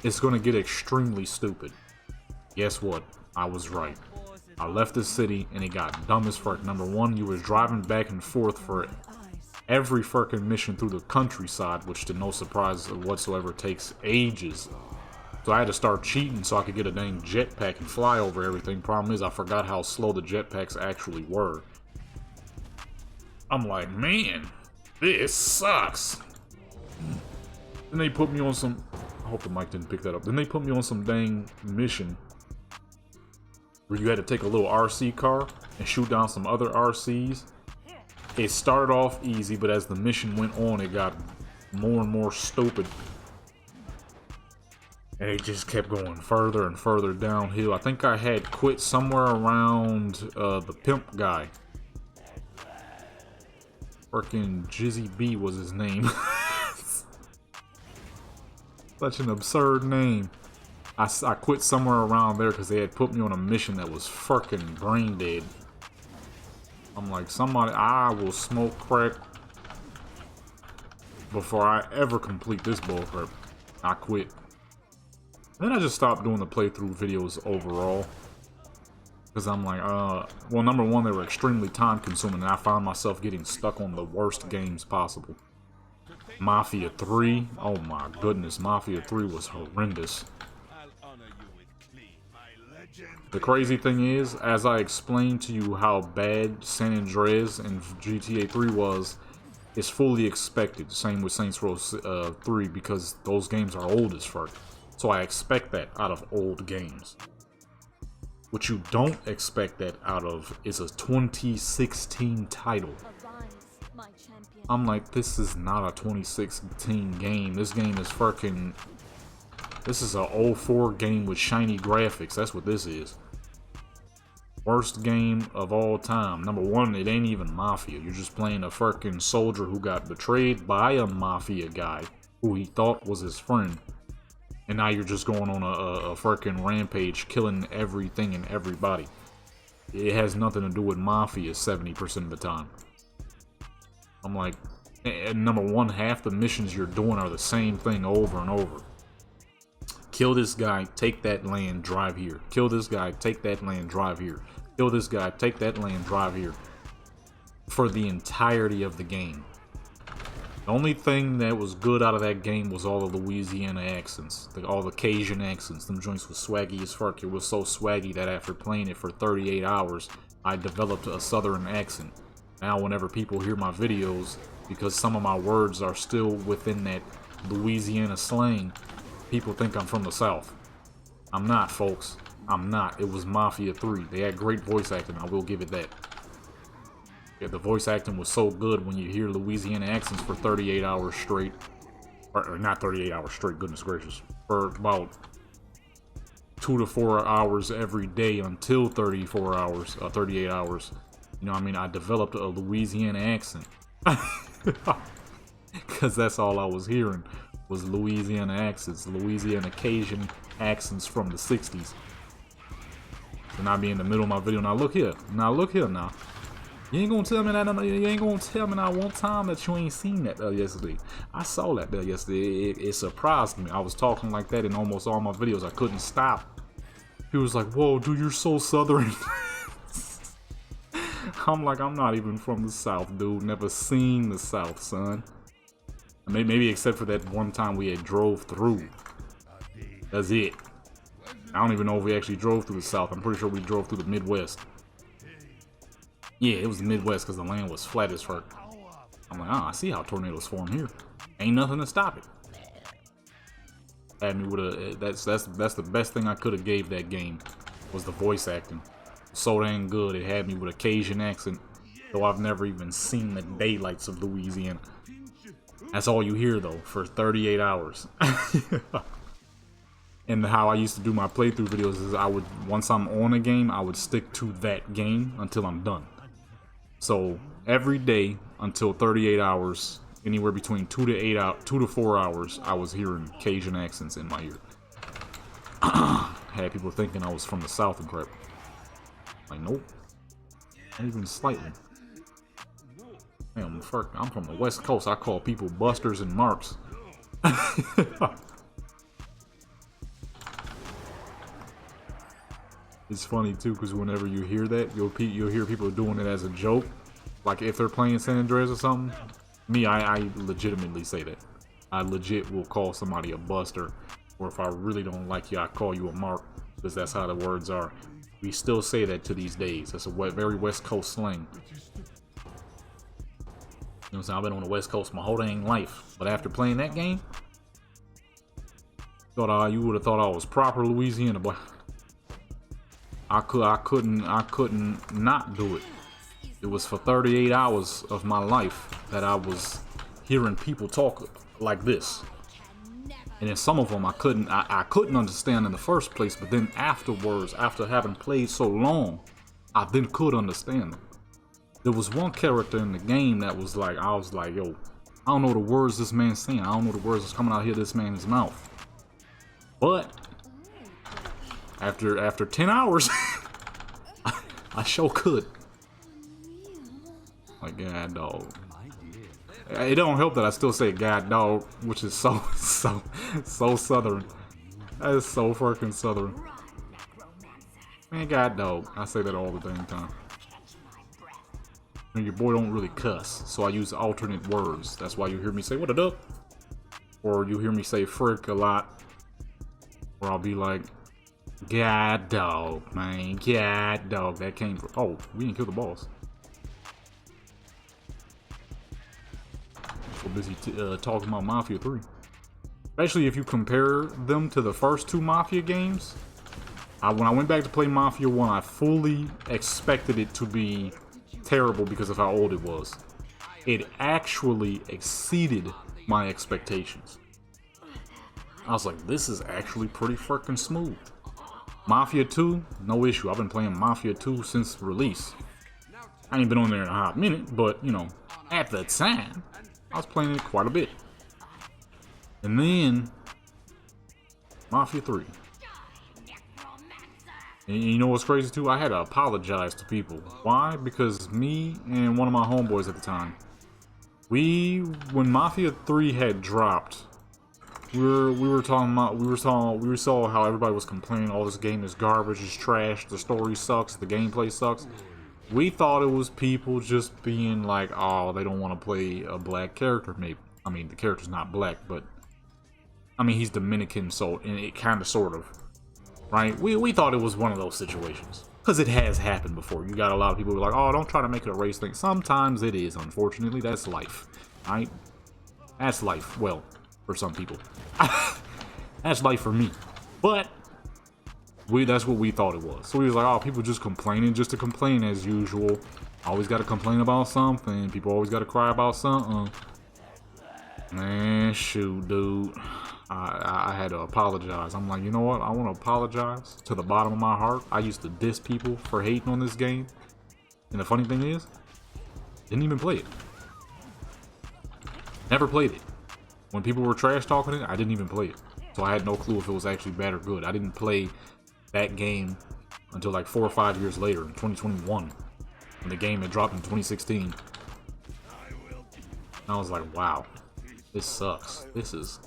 it's gonna get extremely stupid. Guess what? I was right. I left the city and it got dumb as fuck. Number one, you was driving back and forth for every fucking mission through the countryside, which to no surprise whatsoever takes ages. So I had to start cheating so I could get a dang jetpack and fly over everything. Problem is, I forgot how slow the jetpacks actually were. I'm like, man, this sucks. Then they put me on some... I hope the mic didn't pick that up. Then they put me on some dang mission where you had to take a little RC car and shoot down some other RCs. It started off easy, but as the mission went on, it got more and more stupid. And it just kept going further and further downhill. I think I had quit somewhere around the pimp guy. Freaking Jizzy B was his name. Such an absurd name. I quit somewhere around there because they had put me on a mission that was fucking brain dead. I'm like, I will smoke crack before I ever complete this bullcrap. I quit. Then I just stopped doing the playthrough videos overall. Because I'm like, well, number one, they were extremely time consuming, and I found myself getting stuck on the worst games possible. Mafia 3, oh my goodness, Mafia 3 was horrendous. The crazy thing is, as I explained to you how bad San Andreas and GTA 3 was, it's fully expected. Same with Saints Row 3, because those games are old as fuck. So I expect that out of old games. What you don't expect that out of is a 2016 title. I'm like, this is not a 2016 game. This game is fucking... This is a 04 game with shiny graphics. That's what this is. Worst game of all time. Number one, it ain't even Mafia. You're just playing a fucking soldier who got betrayed by a Mafia guy who he thought was his friend. And now you're just going on a fucking rampage, killing everything and everybody. It has nothing to do with Mafia 70% of the time. I'm like, number one, half the missions you're doing are the same thing over and over. Kill this guy, take that land, drive here. Kill this guy, take that land, drive here. Kill this guy, take that land, drive here. For the entirety of the game. The only thing that was good out of that game was all the Louisiana accents. All the Cajun accents. Them joints was swaggy as fuck. It was so swaggy that after playing it for 38 hours, I developed a southern accent. Now whenever people hear my videos, because some of my words are still within that Louisiana slang, people think I'm from the South. I'm not, folks. I'm not. It was Mafia 3. They had great voice acting, I will give it that. Yeah, the voice acting was so good when you hear Louisiana accents for 38 hours straight. Or not 38 hours straight, goodness gracious. For about 2 to 4 hours every day until 34 hours, 38 hours. You know what I mean? I developed a Louisiana accent. Because that's all I was hearing was Louisiana accents. Louisiana Cajun accents from the 60s. And I be in the middle of my video. Now look here. Now look here now. You ain't gonna tell me that. You ain't gonna tell me that one time that you ain't seen that yesterday. I saw that there yesterday. It surprised me. I was talking like that in almost all my videos. I couldn't stop. He was like, "Whoa, dude, you're so southern." I'm like, I'm not even from the South, dude. Never seen the South, son. Maybe except for that one time we had drove through. That's it. I don't even know if we actually drove through the South. I'm pretty sure we drove through the Midwest. Yeah, it was the Midwest because the land was flat as fuck. I'm like, I see how tornadoes form here. Ain't nothing to stop it. Had me with a that's the best thing I could have gave that game was the voice acting. So dang good. It had me with a Cajun accent, though I've never even seen the daylights of Louisiana. That's all you hear though for 38 hours. And how I used to do my playthrough videos is I would, once I'm on a game, I would stick to that game until I'm done. So every day until 38 hours, anywhere between 2 to 4 hours, I was hearing Cajun accents in my ear. Had people thinking I was from the South and crap. Like, nope. Not even slightly. Damn, I'm from the West Coast. I call people busters and marks. It's funny too, because whenever you hear that, you'll hear people doing it as a joke. Like if they're playing San Andreas or something. Me, I legitimately say that. I legit will call somebody a buster. Or if I really don't like you, I call you a mark. Because that's how the words are. We still say that to these days. That's a very West Coast slang. You know what I'm saying? I've been on the West Coast my whole dang life. But after playing that game, you would have thought I was proper Louisiana, boy. I couldn't not do it. It was for 38 hours of my life that I was hearing people talk like this. And then some of them I couldn't understand in the first place, but then afterwards, after having played so long, I then could understand them. There was one character in the game that was like, I was like, yo, I don't know the words this man's saying. I don't know the words that's coming out here this man's mouth. But after 10 hours, I sure could. Like, God dog. It don't help that I still say God dog, which is so southern. That is so fucking southern. Man, god dog. I say that all the damn time. And your boy don't really cuss, so I use alternate words. That's why you hear me say what a duck, or you hear me say frick a lot, or I'll be like, god dog, man, god dog. That came from. Oh, we didn't kill the boss. So busy talking about Mafia 3. Especially if you compare them to the first two Mafia games. When I went back to play Mafia 1, I fully expected it to be terrible because of how old it was. It actually exceeded my expectations. I was like, this is actually pretty freaking smooth. Mafia 2, no issue. I've been playing Mafia 2 since release. I ain't been on there in a hot minute, but you know, at the time, I was playing it quite a bit. And then Mafia 3. And you know what's crazy too? I had to apologize to people. Why? Because me and one of my homeboys at the time, when Mafia 3 had dropped, we saw how everybody was complaining, oh, this game is garbage, it's trash, the story sucks, the gameplay sucks. We thought it was people just being like, oh, they don't want to play a black character. Maybe, I mean, the character's not black, but I mean, he's Dominican, so and it kind of, sort of. Right? We thought it was one of those situations. Because it has happened before. You got a lot of people who are like, oh, don't try to make it a race thing. Sometimes it is, unfortunately. That's life. Right? That's life. Well, for some people. That's life for me. But that's what we thought it was. So we was like, oh, people just complaining just to complain as usual. Always got to complain about something. People always got to cry about something. Man, shoot, dude. I had to apologize. I'm like, you know what? I want to apologize to the bottom of my heart. I used to diss people for hating on this game. And the funny thing is, didn't even play it. Never played it. When people were trash talking it, I didn't even play it. So I had no clue if it was actually bad or good. I didn't play that game until like 4 or 5 years later, in 2021. When the game had dropped in 2016. And I was like, wow, this sucks. This is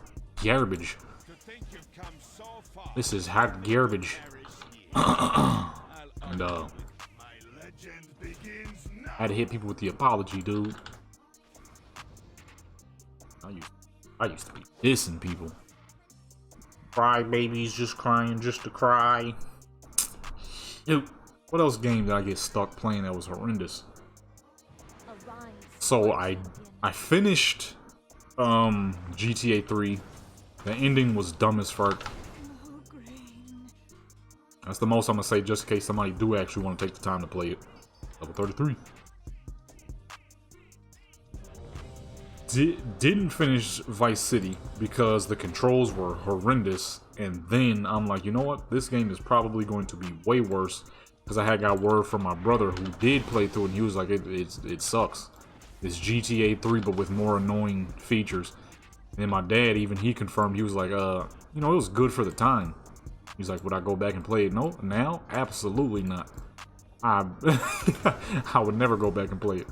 garbage. This is hot garbage. And I had to hit people with the apology, dude. I used to be dissing people. Cry babies just crying just to cry. Dude, what else game did I get stuck playing that was horrendous? So I finished GTA 3. The ending was dumb as fuck. That's the most I'm gonna say, just in case somebody do actually want to take the time to play it. Level 33. Didn't finish Vice City because the controls were horrendous, and then I'm like, you know what? This game is probably going to be way worse, because I had got word from my brother who did play through it, and he was like, it sucks. It's GTA 3 but with more annoying features. And then my dad, even he confirmed, he was like, you know, it was good for the time. He's like, would I go back and play it? No, now? Absolutely not. I would never go back and play it.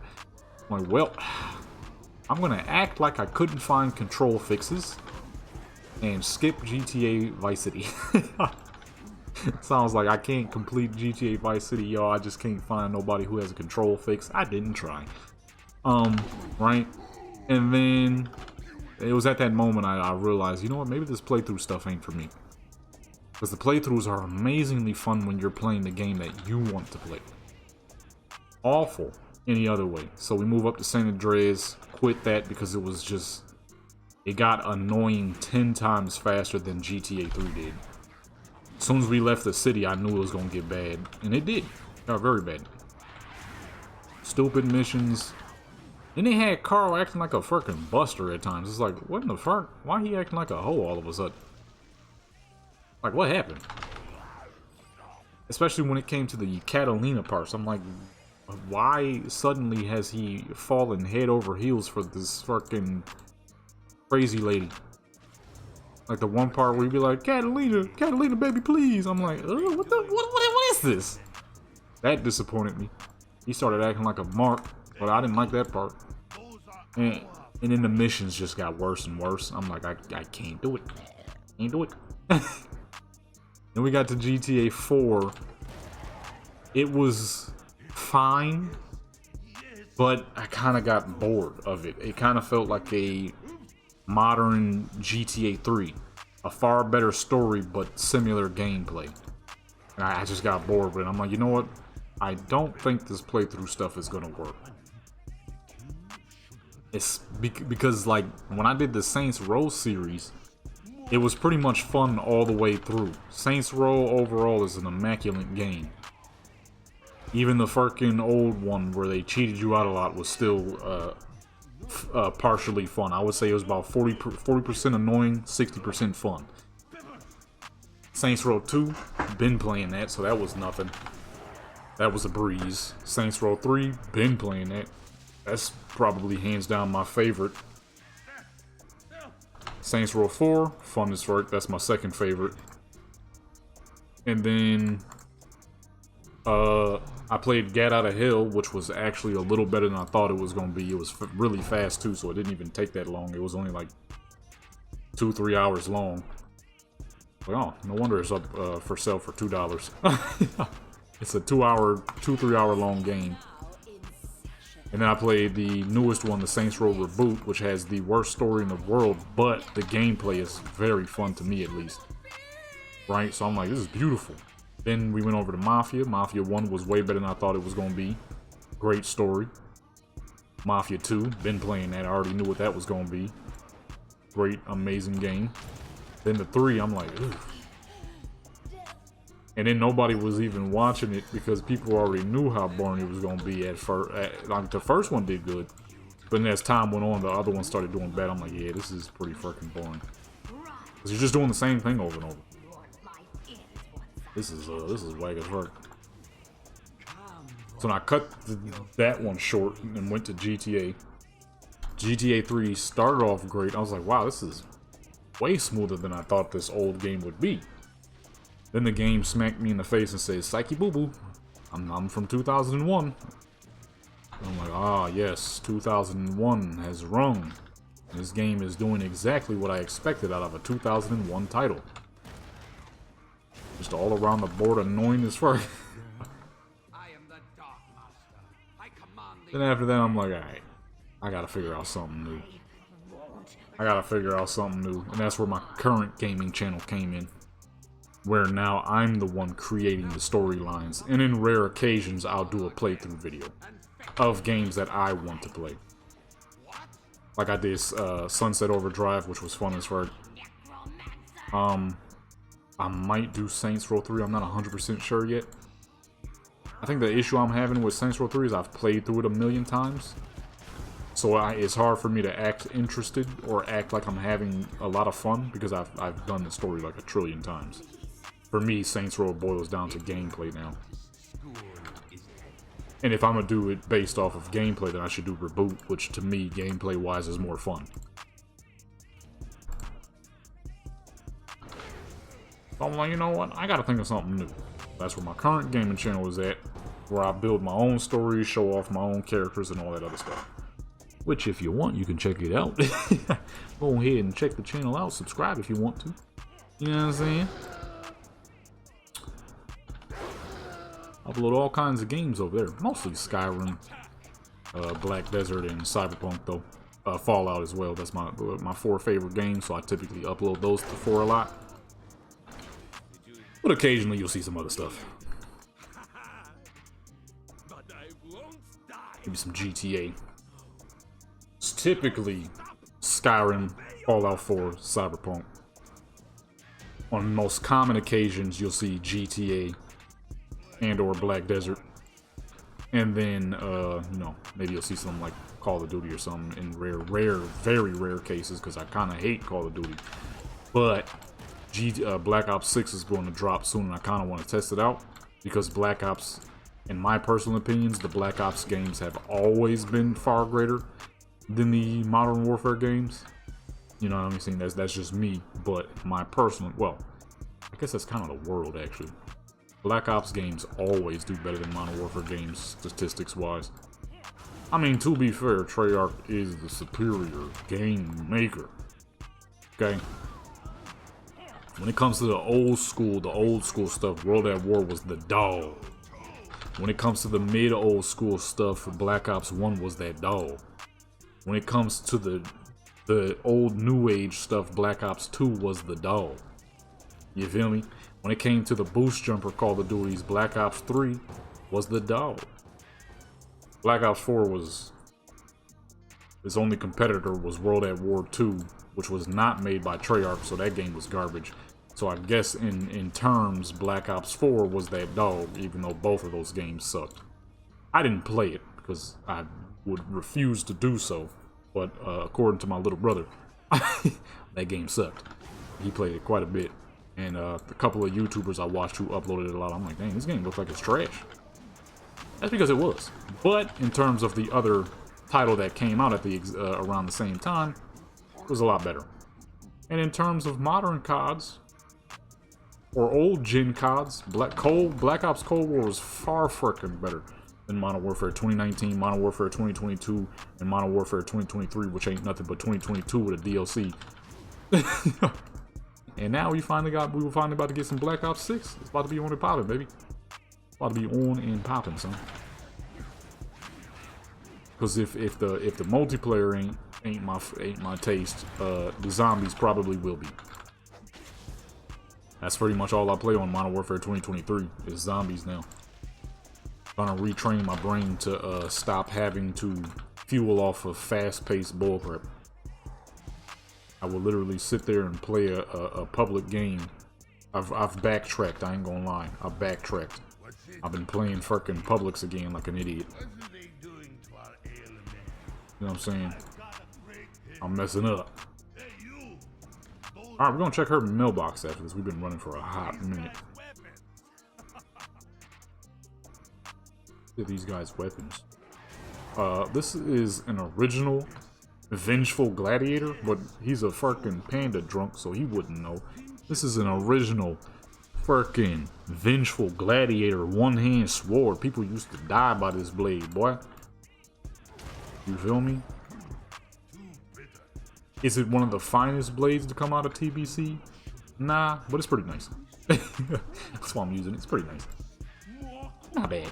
I'm like, well, I'm gonna act like I couldn't find control fixes and skip GTA Vice City. Sounds like I can't complete GTA Vice City, y'all. I just can't find nobody who has a control fix. I didn't try. Right? And then it was at that moment I realized, you know what, maybe this playthrough stuff ain't for me. Because the playthroughs are amazingly fun when you're playing the game that you want to play. Awful any other way. So we move up to San Andreas, quit that because it was just, it got annoying 10 times faster than GTA 3 did. As soon as we left the city, I knew it was going to get bad. And it did. It got very bad. Stupid missions. Then they had Carl acting like a freaking buster at times. It's like, what in the fuck? Why he acting like a hoe all of a sudden? Like, what happened? Especially when it came to the Catalina parts. I'm like, why suddenly has he fallen head over heels for this fucking crazy lady? Like the one part where he'd be like, Catalina, baby, please. I'm like, what is this? That disappointed me. He started acting like a mark, but I didn't like that part. And then the missions just got worse and worse. I'm like, I can't do it. Can't do it. Then we got to GTA 4. it was fine, but I kind of got bored of it. It kind of felt like a modern GTA 3. A far better story, but similar gameplay. And I just got bored with it. I'm like, you know what? I don't think this playthrough stuff is gonna work. It's because, like, when I did the Saints Row series, it was pretty much fun all the way through. Saints Row overall is an immaculate game. Even the fucking old one where they cheated you out a lot was still partially fun. I would say it was about 40% annoying, 60% fun. Saints Row 2, been playing that, so that was nothing. That was a breeze. Saints Row 3, been playing that. That's probably hands down my favorite. Saints Row 4, fun as fuck. That's my second favorite. And then I played Get Out of Hell, which was actually a little better than I thought it was going to be. It was really fast too, so it didn't even take that long. It was only like 2-3 hours long. Like, oh, no wonder it's up for sale for $2. It's a 2-3 hour long game. And then I played the newest one, the Saints Row Reboot, which has the worst story in the world, but the gameplay is very fun to me, at least. Right? So I'm like, this is beautiful. Then we went over to Mafia. Mafia 1 was way better than I thought it was going to be. Great story. Mafia 2, been playing that. I already knew what that was going to be. Great, amazing game. Then the 3, I'm like, ugh. And then nobody was even watching it because people already knew how boring it was going to be at first. Like, the first one did good. But then as time went on, the other one started doing bad. I'm like, yeah, this is pretty fucking boring. Because you're just doing the same thing over and over. This is whack as fuck. So I cut that one short and went to GTA. GTA 3 started off great. I was like, wow, this is way smoother than I thought this old game would be. Then the game smacked me in the face and said, "Psyche boo boo, I'm from 2001." I'm like, ah, yes, 2001 has rung. This game is doing exactly what I expected out of a 2001 title. Just all around the board annoying as fuck. I am the Dark Master. I command the Then after that, I'm like, alright, I gotta figure out something new. And that's where my current gaming channel came in. Where now I'm the one creating the storylines. And in rare occasions, I'll do a playthrough video of games that I want to play. Like I did Sunset Overdrive, which was fun as fuck. I might do Saints Row 3, I'm not 100% sure yet. I think the issue I'm having with Saints Row 3 is I've played through it a million times. So it's hard for me to act interested or act like I'm having a lot of fun because I've done the story like a trillion times. For me, Saints Row boils down to gameplay now. And if I'm gonna do it based off of gameplay, then I should do Reboot, which to me, gameplay-wise, is more fun. So I'm like, you know what? I gotta think of something new. That's where my current gaming channel is at, where I build my own stories, show off my own characters, and all that other stuff. Which, if you want, you can check it out. Go ahead and check the channel out. Subscribe if you want to. You know what I'm saying? Upload all kinds of games over there. Mostly Skyrim, Black Desert, and Cyberpunk, though. Fallout as well. That's my 4 favorite games, so I typically upload those to 4 a lot. But occasionally you'll see some other stuff. Maybe some GTA. It's typically Skyrim, Fallout 4, Cyberpunk. On most common occasions, you'll see GTA and or Black Desert. And then, you know, maybe you'll see something like Call of Duty or something in very rare cases, because I kind of hate Call of Duty. But Black Ops 6 is going to drop soon, and I kind of want to test it out, because Black Ops, in my personal opinions, the Black Ops games have always been far greater than the Modern Warfare games. You know what I'm saying? That's just me, but my personal, well, I guess that's kind of the world, actually. Black Ops games always do better than Modern Warfare games, statistics-wise. I mean, to be fair, Treyarch is the superior game maker. Okay? When it comes to the old school stuff, World at War was the dog. When it comes to the mid old school stuff, Black Ops 1 was that dog. When it comes to the old new age stuff, Black Ops 2 was the dog. You feel me? When it came to the boost jumper Call of Duties, Black Ops 3 was the dog. Black Ops 4 was... its only competitor was World at War 2, which was not made by Treyarch, so that game was garbage. So I guess in terms, Black Ops 4 was that dog, even though both of those games sucked. I didn't play it, because I would refuse to do so. But according to my little brother, that game sucked. He played it quite a bit. And a couple of YouTubers I watched who uploaded it a lot, I'm like, dang, this game looks like it's trash. That's because it was. But in terms of the other title that came out at the around the same time, it was a lot better. And in terms of modern CODs, or old gen CODs, Black Ops Cold War was far freaking better than Modern Warfare 2019, Modern Warfare 2022, and Modern Warfare 2023, which ain't nothing but 2022 with a DLC. And now we were finally about to get some Black Ops 6. It's about to be on and popping, baby. About to be on and popping, son. Because if the multiplayer ain't my taste, the zombies probably will be. That's pretty much all I play on Modern Warfare 2023 is zombies now. Trying to retrain my brain to stop having to fuel off of fast-paced bullcrap. I will literally sit there and play a public game. I've backtracked, I ain't gonna lie. I've backtracked. I've been playing fucking Publix again like an idiot. You know what I'm saying? I'm messing up. Alright, we're gonna check her mailbox after this. We've been running for a hot minute. Look at these guys' weapons. This is an original Vengeful Gladiator, but he's a fucking panda drunk, so he wouldn't know. This is an original fucking Vengeful Gladiator one-hand sword. People used to die by this blade, boy. You feel me? Is it one of the finest blades to come out of TBC? Nah, but it's pretty nice. That's why I'm using it. It's pretty nice. Not bad.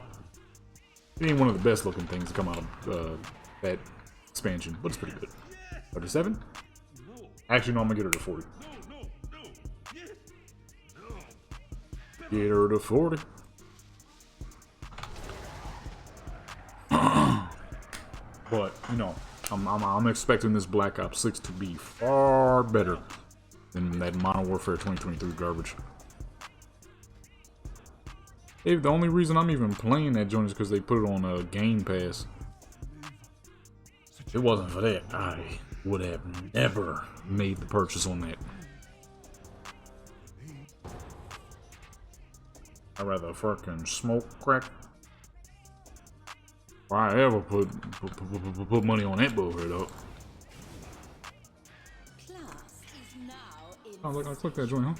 It ain't one of the best looking things to come out of that expansion, but it's pretty good. 37? Actually, no, I'm gonna get her to 40. Get her to 40. But, you know, I'm expecting this Black Ops 6 to be far better than that Modern Warfare 2023 garbage. Hey, the only reason I'm even playing that joint is because they put it on Game Pass. If it wasn't for that, I would have never made the purchase on that. I'd rather fucking smoke crack. If I ever put money on that bullshit up. Oh, look, I clicked that joint, huh?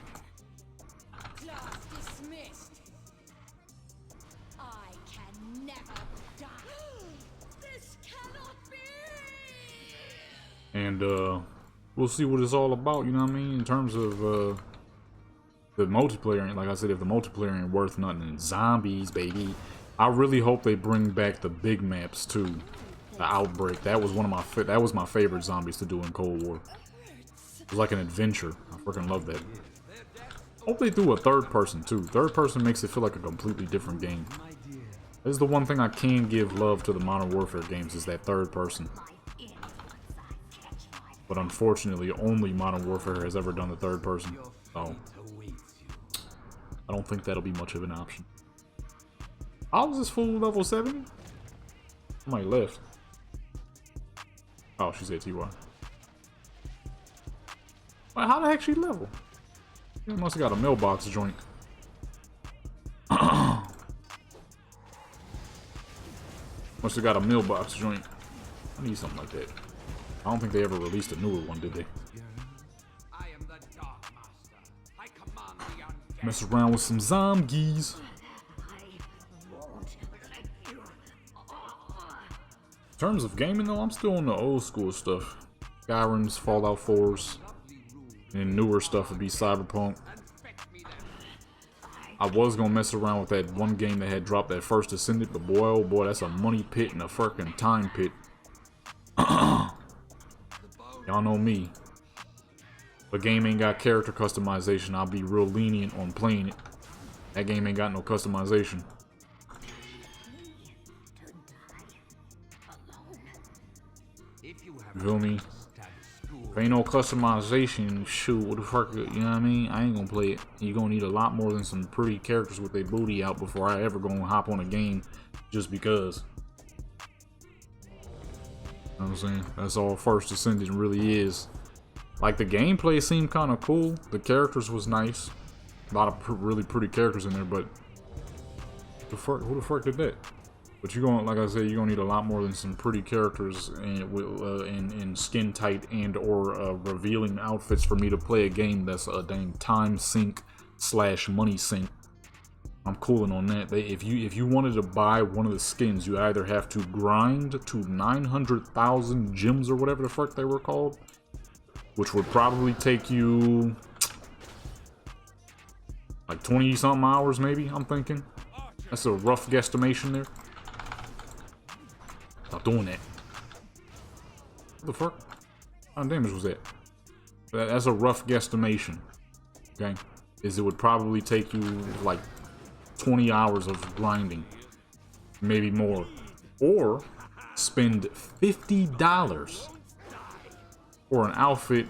Class dismissed. I can never die. This cannot be. And we'll see what it's all about, you know what I mean? In terms of the multiplayer, like I said, if the multiplayer ain't worth nothing, and zombies, baby. I really hope they bring back the big maps too. The Outbreak. That was one of my favorite zombies to do in Cold War. It was like an adventure. I freaking love that. Hope they do a third person too. Third person makes it feel like a completely different game. This is the one thing I can give love to the Modern Warfare games, is that third person. But unfortunately, only Modern Warfare has ever done the third person. So I don't think that'll be much of an option. How is this fool level 70? Somebody left. Oh, she said TY. Well, how the heck she level? She must have got a mailbox joint. Must have got a mailbox joint. I need something like that. I don't think they ever released a newer one, did they? I am the Dark Master. I command the undead. Mess around with some zombies. In terms of gaming though, I'm still on the old school stuff. Skyrim's, Fallout 4's, and newer stuff would be Cyberpunk. I was gonna mess around with that one game that had dropped that first Ascendant, but boy, oh boy, that's a money pit and a fucking time pit. Y'all know me. If a game ain't got character customization, I'll be real lenient on playing it. That game ain't got no customization. You feel me? If ain't no customization, shoot, what the fuck, you know what I mean? I ain't gonna play it. You gonna need a lot more than some pretty characters with their booty out before I ever gonna hop on a game just because. You know what I'm saying? That's all First Ascendant really is. Like, the gameplay seemed kind of cool. The characters was nice. A lot of really pretty characters in there, but who the fuck did that? But you're gonna, like I said, you're gonna need a lot more than some pretty characters and in skin tight and or revealing outfits for me to play a game that's a dang time sink / money sink. I'm cooling on that. If you wanted to buy one of the skins, you either have to grind to 900,000 gems or whatever the fuck they were called, which would probably take you like 20 something hours maybe, I'm thinking. That's a rough guesstimation there. Stop doing that. What the fuck? How much damage was that? That's a rough guesstimation. Okay? It would probably take you like 20 hours of grinding. Maybe more. Or spend $50 for an outfit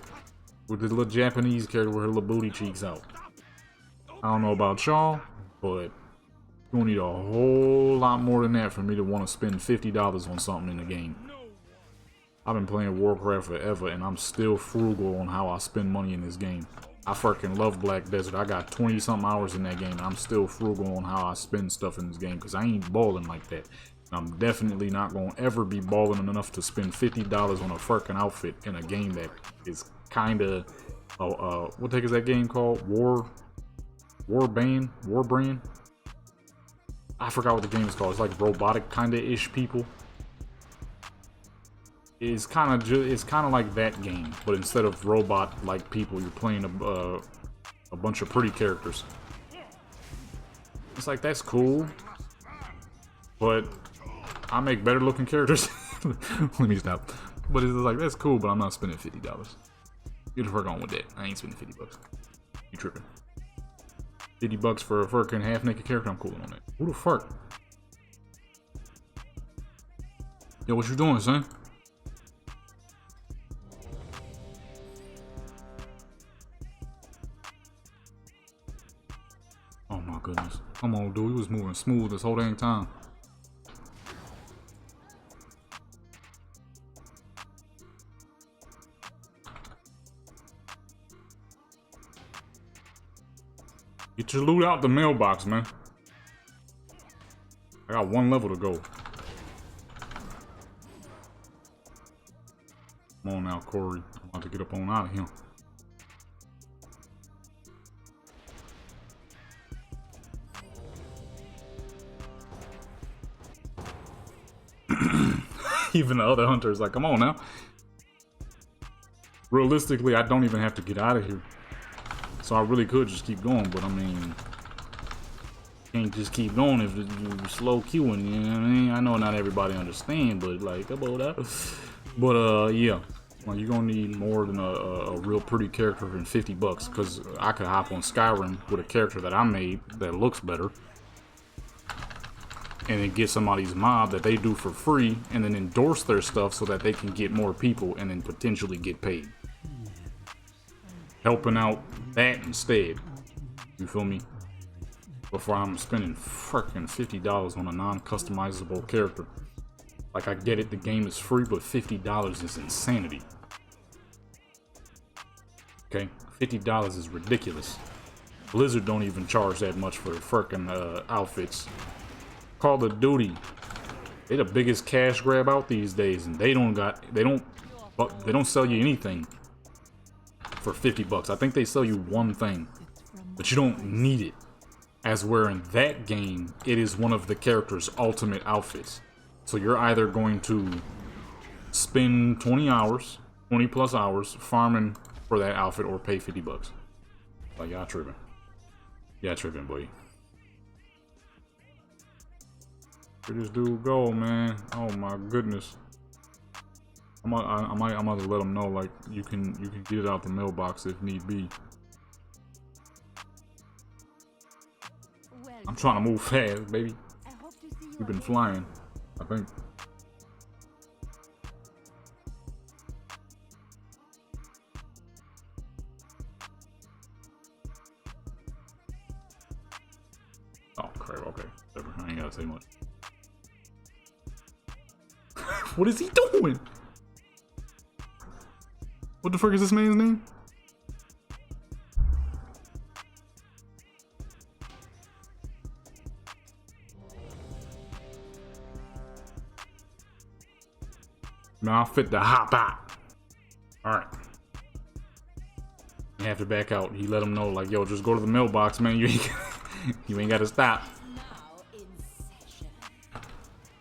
with the little Japanese character with her little booty cheeks out. I don't know about y'all, but you're gonna need a whole lot more than that for me to want to spend $50 on something in the game. I've been playing Warcraft forever and I'm still frugal on how I spend money in this game. I freaking love Black Desert. I got 20 something hours in that game and I'm still frugal on how I spend stuff in this game because I ain't balling like that. I'm definitely not gonna ever be balling enough to spend $50 on a freaking outfit in a game that is kinda what the heck is that game called? Warbrand? I forgot what the game is called. It's like robotic kinda ish people. It's kind of like that game, but instead of robot like people, you're playing a bunch of pretty characters. It's like, that's cool, but I make better looking characters. Let me stop. But it's like, that's cool, but I'm not spending $50. Get the fuck on with that. I ain't spending $50. You tripping? $50 for a fucking half naked character? I'm cool on that. Who the fuck? Yo, what you doing, son? Oh my goodness. Come on, dude. He was moving smooth this whole dang time. Get your loot out the mailbox, man. I got one level to go. Come on now, Corey. I'm about to get up on out of here. Even the other hunters like, come on now. Realistically, I don't even have to get out of here. So I really could just keep going, but I mean, can't just keep going if you're slow queuing, you know what I mean? I know not everybody understand, but like, about that. But yeah, well, you're gonna need more than a real pretty character than $50, because I could hop on Skyrim with a character that I made that looks better, and then get somebody's mob that they do for free, and then endorse their stuff so that they can get more people and then potentially get paid. Helping out that instead. You feel me? Before I'm spending freaking $50 on a non-customizable character. Like, I get it, the game is free, but $50 is insanity. Okay? $50 is ridiculous. Blizzard don't even charge that much for freaking outfits. Call of Duty, they the biggest cash grab out these days, and they don't sell you anything for $50. I think they sell you one thing, but you don't need it. As where in that game, it is one of the character's ultimate outfits. So you're either going to spend 20 plus hours farming for that outfit, or pay $50. Like, y'all tripping. Yeah, tripping, boy. Where this dude go, man? Oh my goodness. I might let him know, like, you can get it out the mailbox if need be. Well, I'm trying to move fast, baby. I hope to see you We've been again. flying, I think. Oh crap, okay. Whatever. I ain't gotta say much. What is he doing? What the frick is this man's name? Now I'll fit the hop out. Alright. You have to back out. He let him know, like, yo, just go to the mailbox, man. You ain't gotta stop. Now in session. I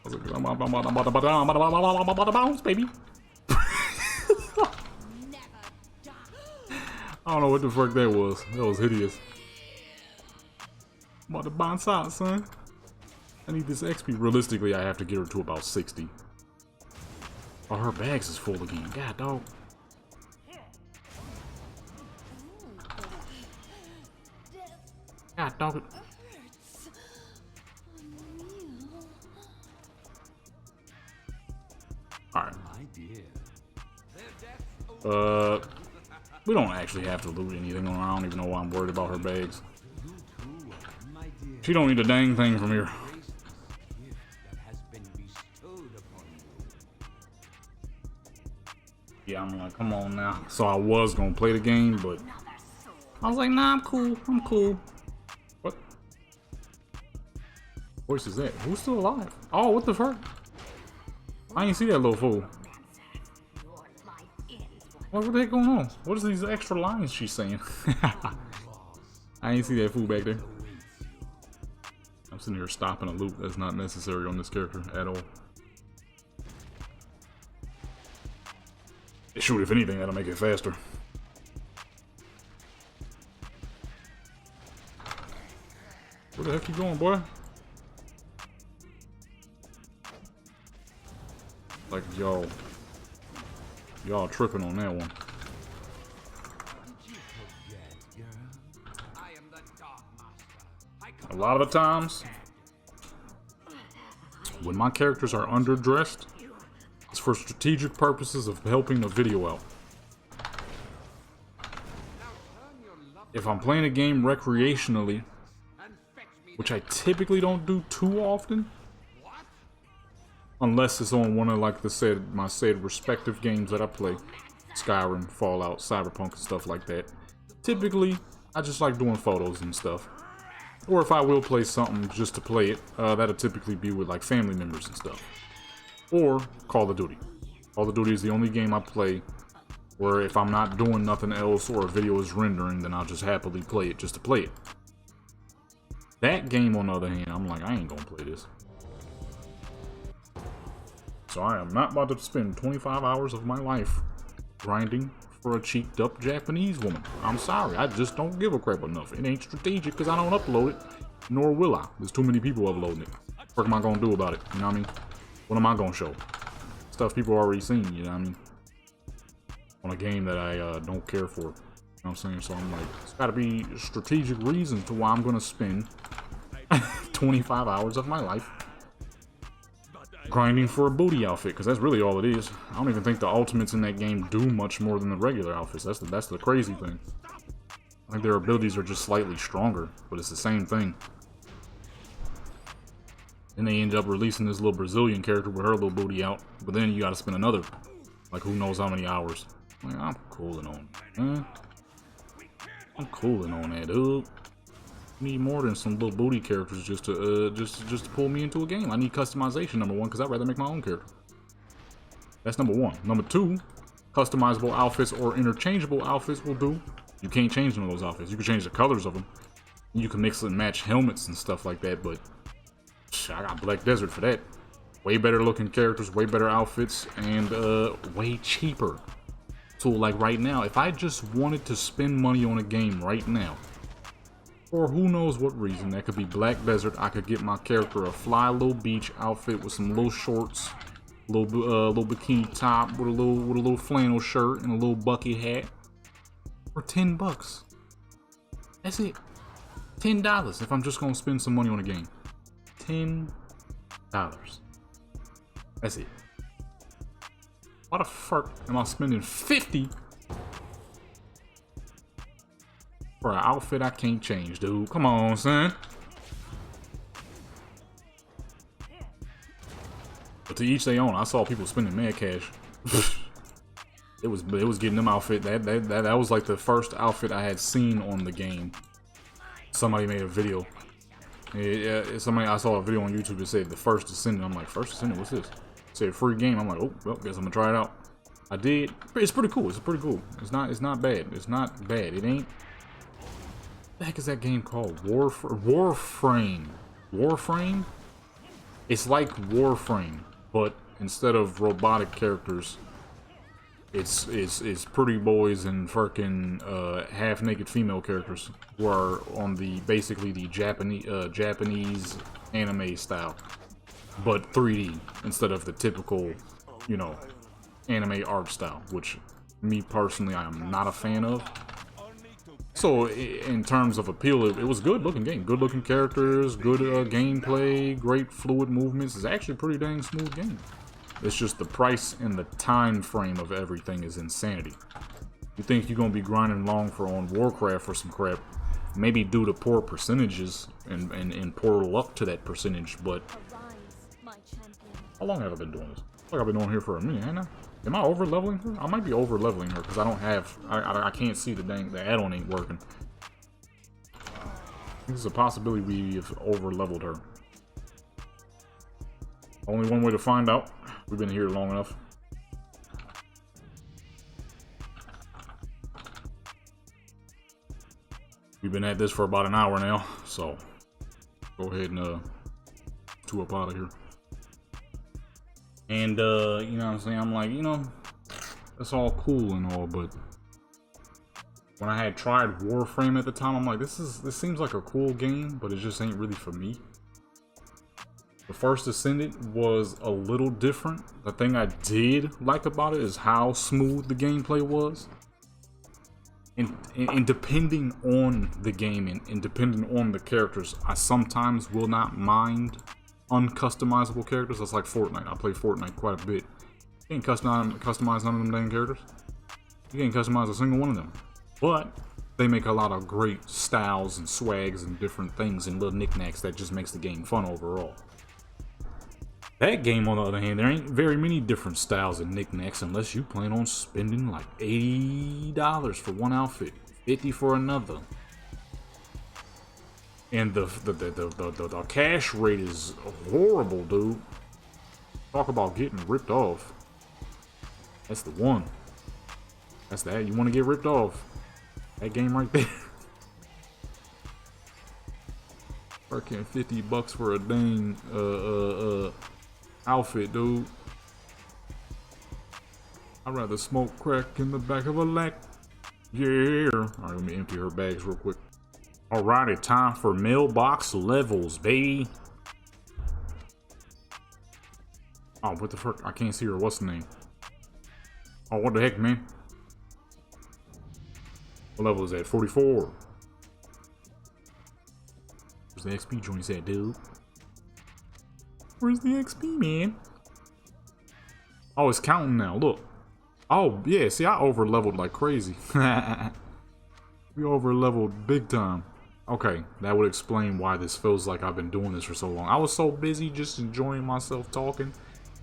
was like, I'm about to bounce, baby. Never die. I don't know what the fuck that was. That was hideous. I'm about to bounce out, son. I need this XP. Realistically, I have to get her to about 60. Oh, her bags is full again. God, dog. God, dog. Alright. My dear. We don't actually have to loot anything. I don't even know why I'm worried about her bags. My dear. She don't need a dang thing from here. Grace this gift that has been bestowed upon you. Yeah, I'm like, come on now. So I was gonna play the game, but I was like, nah, I'm cool. I'm cool. What? What voice is that? Who's still alive? Oh, what the fuck? I ain't see that little fool. What the heck going on? What is these extra lines she's saying? I ain't see that fool back there. I'm sitting here stopping a loop that's not necessary on this character at all. Shoot, if anything, that'll make it faster. Where the heck you going, boy? Like, y'all tripping on that one. Did you forget, girl? I am the Dark Master. I A lot of the times, when my characters are underdressed, it's for strategic purposes of helping the video out. If I'm playing a game recreationally, which I typically don't do too often, unless it's on one of like my respective games that I play, Skyrim, Fallout, Cyberpunk, and stuff like that. Typically, I just like doing photos and stuff. Or if I will play something just to play it, that'll typically be with like family members and stuff. Or Call of Duty. Call of Duty is the only game I play where if I'm not doing nothing else or a video is rendering, then I'll just happily play it just to play it. That game, on the other hand, I'm like, I ain't gonna play this. So I am not about to spend 25 hours of my life grinding for a cheeked up Japanese woman. I'm sorry, I just don't give a crap enough. It ain't strategic because I don't upload it, nor will I. There's too many people uploading it. What am I gonna do about it? You know what I mean? What am I gonna show? Stuff people already seen, you know what I mean? On a game that I don't care for. You know what I'm saying? So I'm like, it's gotta be strategic reasons to why I'm gonna spend 25 hours of my life grinding for a booty outfit, because that's really all it is. I don't even think the ultimates in that game do much more than the regular outfits. That's the crazy thing. I think their abilities are just slightly stronger, but it's the same thing. And they ended up releasing this little Brazilian character with her little booty out, but then you gotta spend another, like, who knows how many hours. Like, I'm cooling on it, man. I'm cooling on that, dude. I need more than some little booty characters just to pull me into a game. I need customization, number one, because I'd rather make my own character. That's number one. Number two, customizable outfits or interchangeable outfits will do. You can't change none of those outfits. You can change the colors of them. You can mix and match helmets and stuff like that, but I got Black Desert for that. Way better looking characters, way better outfits, and way cheaper. So like right now, if I just wanted to spend money on a game right now, For who knows what reason. That could be Black Desert. I could get my character a fly little beach outfit with some little shorts, little bikini top with a little flannel shirt and a little bucket hat for $10. That's it. $10 if I'm just gonna spend some money on a game. $10. That's it. Why the fuck am I spending $50 for an outfit I can't change, dude? Come on, son. But to each their own. I saw people spending mad cash. It was getting them outfit. That was like the first outfit I had seen on the game. Somebody made a video. I saw a video on YouTube that said the First Descendant. I'm like, First Descendant, what's this? It said free game. I'm like, oh, well, guess I'm gonna try it out. I did. It's pretty cool. It's pretty cool. It's not bad. It's not bad. It ain't. What the heck is that game called? Warframe. Warframe? It's like Warframe, but instead of robotic characters, it's pretty boys and freaking half-naked female characters who are on basically the Japanese anime style, but 3D instead of the typical, you know, anime art style, which me personally I am not a fan of. So in terms of appeal, it was a good looking game, good looking characters, good gameplay, great fluid movements. It's actually a pretty dang smooth game. It's just the price and the time frame of everything is insanity. You think you're gonna be grinding along on Warcraft for some crap, maybe due to poor percentages and poor luck to that percentage, but how long have I been doing this? I feel like I've been on here for a minute, ain't I? Am I over leveling her? I might be over leveling her because I don't have. I can't see the add-on ain't working. There's a possibility we have over leveled her. Only one way to find out. We've been here long enough. We've been at this for about an hour now, so go ahead and up out of here. And you know what I'm saying? I'm like, you know, that's all cool and all, but when I had tried Warframe at the time, I'm like, this seems like a cool game, but it just ain't really for me. The First Descendant was a little different. The thing I did like about it is how smooth the gameplay was. And depending on the game and depending on the characters, I sometimes will not mind uncustomizable characters. That's like Fortnite. I play Fortnite quite a bit. You can't customize none of them dang characters. You can't customize a single one of them. But they make a lot of great styles and swags and different things and little knickknacks that just makes the game fun overall. That game, on the other hand, there ain't very many different styles and knickknacks unless you plan on spending like $80 for one outfit, $50 for another. And the cash rate is horrible, dude. Talk about getting ripped off. That's the one. That's that. You want to get ripped off. That game right there. Fucking $50 for a dang outfit, dude. I'd rather smoke crack in the back of a lack. Yeah. Alright, let me empty her bags real quick. Alrighty, time for mailbox levels, baby. Oh, what the fuck? I can't see her. What's the name? Oh, what the heck, man? What level is that? 44. Where's the XP joints at, dude? Where's the XP, man? Oh, it's counting now. Look. Oh, yeah. See, I over leveled like crazy. We over leveled big time. Okay, that would explain why this feels like I've been doing this for so long. I was so busy just enjoying myself talking.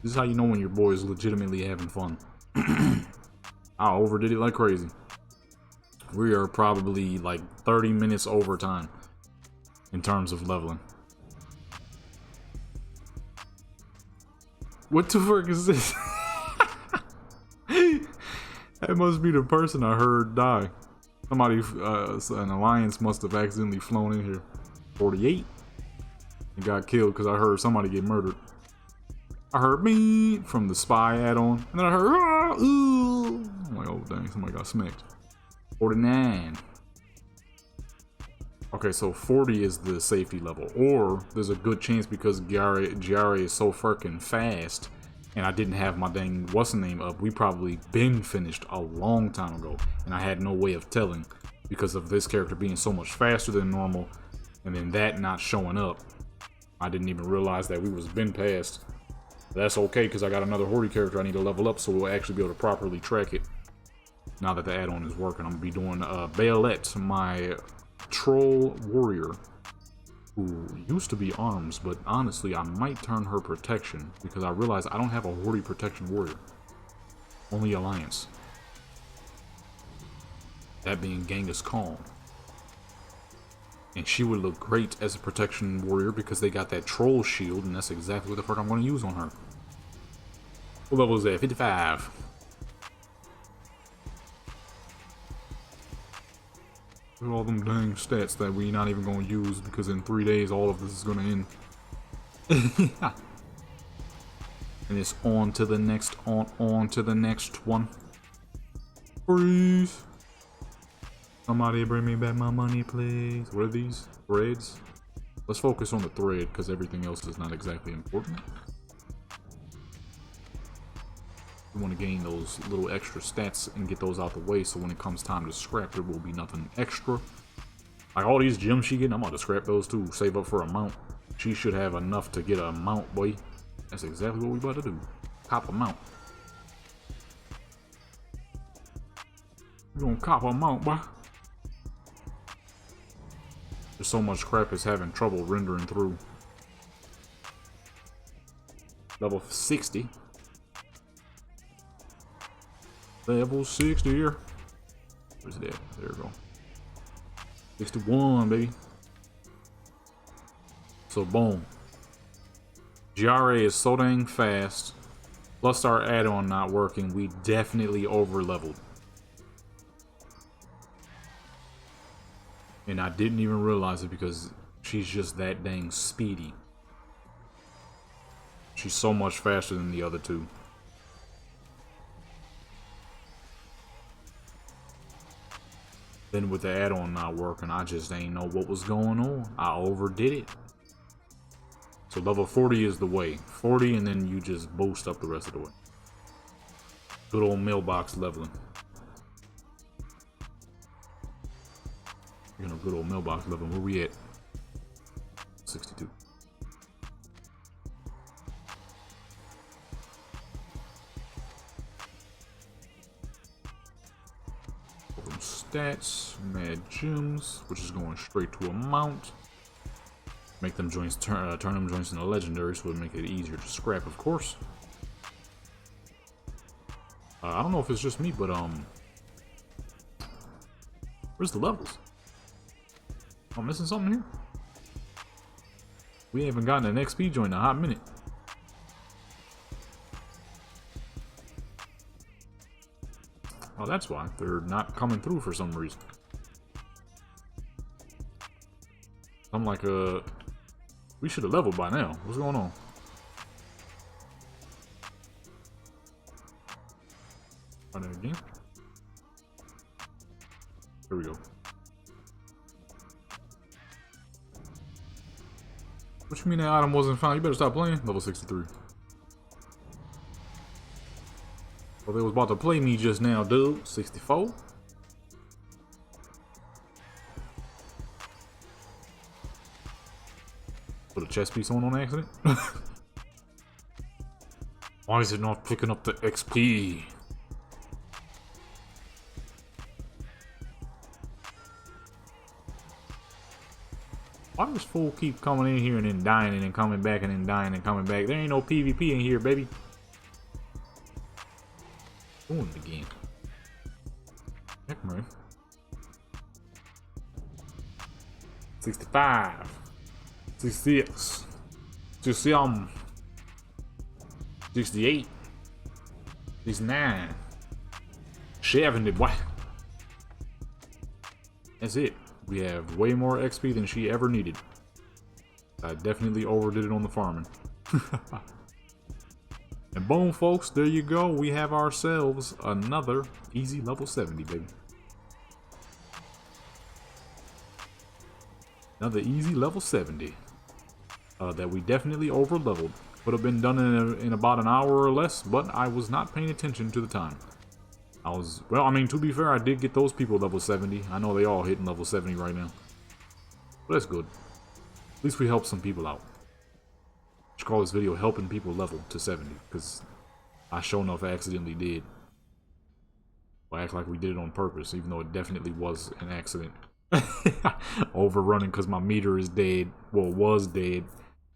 This is how you know when your boy is legitimately having fun. I overdid it like crazy. We are probably like 30 minutes over time in terms of leveling. What the fuck is this? That must be the person I heard die. Somebody, an alliance must have accidentally flown in here. 48. And got killed because I heard somebody get murdered. I heard me from the spy add-on. And then I heard, ah, ooh. I'm like, oh dang, somebody got smacked. 49. Okay, so 40 is the safety level. Or there's a good chance because Giare is so freaking fast and I didn't have my dang what's-the-name up. We probably been finished a long time ago. And I had no way of telling because of this character being so much faster than normal. And then that not showing up. I didn't even realize that we was been past. That's okay because I got another Horde character I need to level up so we'll actually be able to properly track it. Now that the add-on is working, I'm going to be doing Bayolette, my troll warrior, who used to be arms, but honestly, I might turn her protection because I realize I don't have a Horde protection warrior. Only alliance. That being Genghis Khan. And she would look great as a protection warrior because they got that troll shield, and that's exactly what the fuck I'm going to use on her. What level is that? 55. Look at all them dang stats that we not even going to use because in 3 days all of this is going to end. And it's on to the next, on to the next one. Freeze. Somebody bring me back my money, please. What are these? Threads? Let's focus on the thread because everything else is not exactly important. We want to gain those little extra stats and get those out the way so when it comes time to scrap, there will be nothing extra. Like all these gems she getting, I'm about to scrap those too. Save up for a mount. She should have enough to get a mount, boy. That's exactly what we about to do. Cop a mount. We gonna cop a mount, boy. There's so much crap it's having trouble rendering through. Level 60. Level 60 here. Where's it at? There we go. 61, baby. So boom. Giare is so dang fast. Plus our add-on not working. We definitely over leveled. And I didn't even realize it because she's just that dang speedy. She's so much faster than the other two. Then with the add-on not working, I just ain't know what was going on. I overdid it. So level 40 is the way. 40 and then you just boost up the rest of the way. Good old mailbox leveling. You know, good old mailbox leveling. Where we at? 62. Stats, mad gems, which is going straight to a mount. Make them joints, turn them joints into legendary, so it would make it easier to scrap, of course. I don't know if it's just me, but where's the levels? I'm missing something here. We haven't gotten an XP joint in a hot minute. Oh, that's why they're not coming through for some reason. I'm like, we should have leveled by now. What's going on? Run it again. Here we go. What you mean that item wasn't found? You better stop playing. Level 63. Well, they was about to play me just now, dude. 64. Put a chest piece on accident. Why is it not picking up the XP? Why does this fool keep coming in here and then dying and then coming back and then dying and coming back? There ain't no PvP in here, baby. Doing it again. Heck, man. 65. 66. 67. 68. 69. 70, boy. That's it. We have way more XP than she ever needed. I definitely overdid it on the farming. And boom, folks, there you go. We have ourselves another easy level 70, baby. Another easy level 70. That we definitely over leveled. Would have been done in about an hour or less, but I was not paying attention to the time. Well, I mean, to be fair, I did get those people level 70. I know they all hitting level 70 right now. But that's good. At least we helped some people out. I should call this video helping people level to 70, because I sure enough accidentally did. Well, act like we did it on purpose, even though it definitely was an accident. Overrunning because my meter is dead. Well, was dead.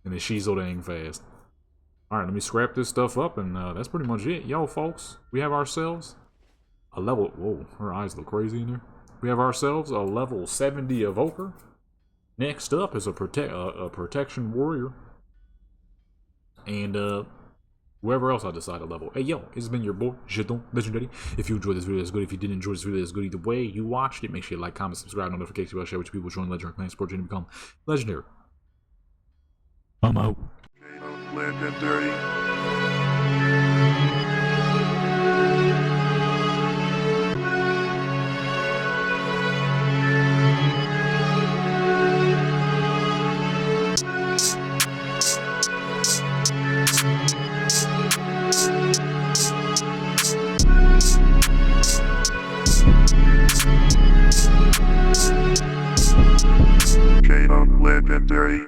And the Shizo dang fast. Alright, let me scrap this stuff up, and that's pretty much it. Yo, folks, we have ourselves a level... Whoa, her eyes look crazy in there. We have ourselves a level 70 Evoker. Next up is a protection warrior. And whoever else I decide to level. Hey, yo, it's been your boy, Jeton Legendary. If you enjoyed this video, that's good. If you didn't enjoy this video, that's good. Either way you watched it, make sure you like, comment, subscribe, notification bell, share with your people, join Legendary Clan, support you, and become Legendary. I'm out. Legendary. Legendary.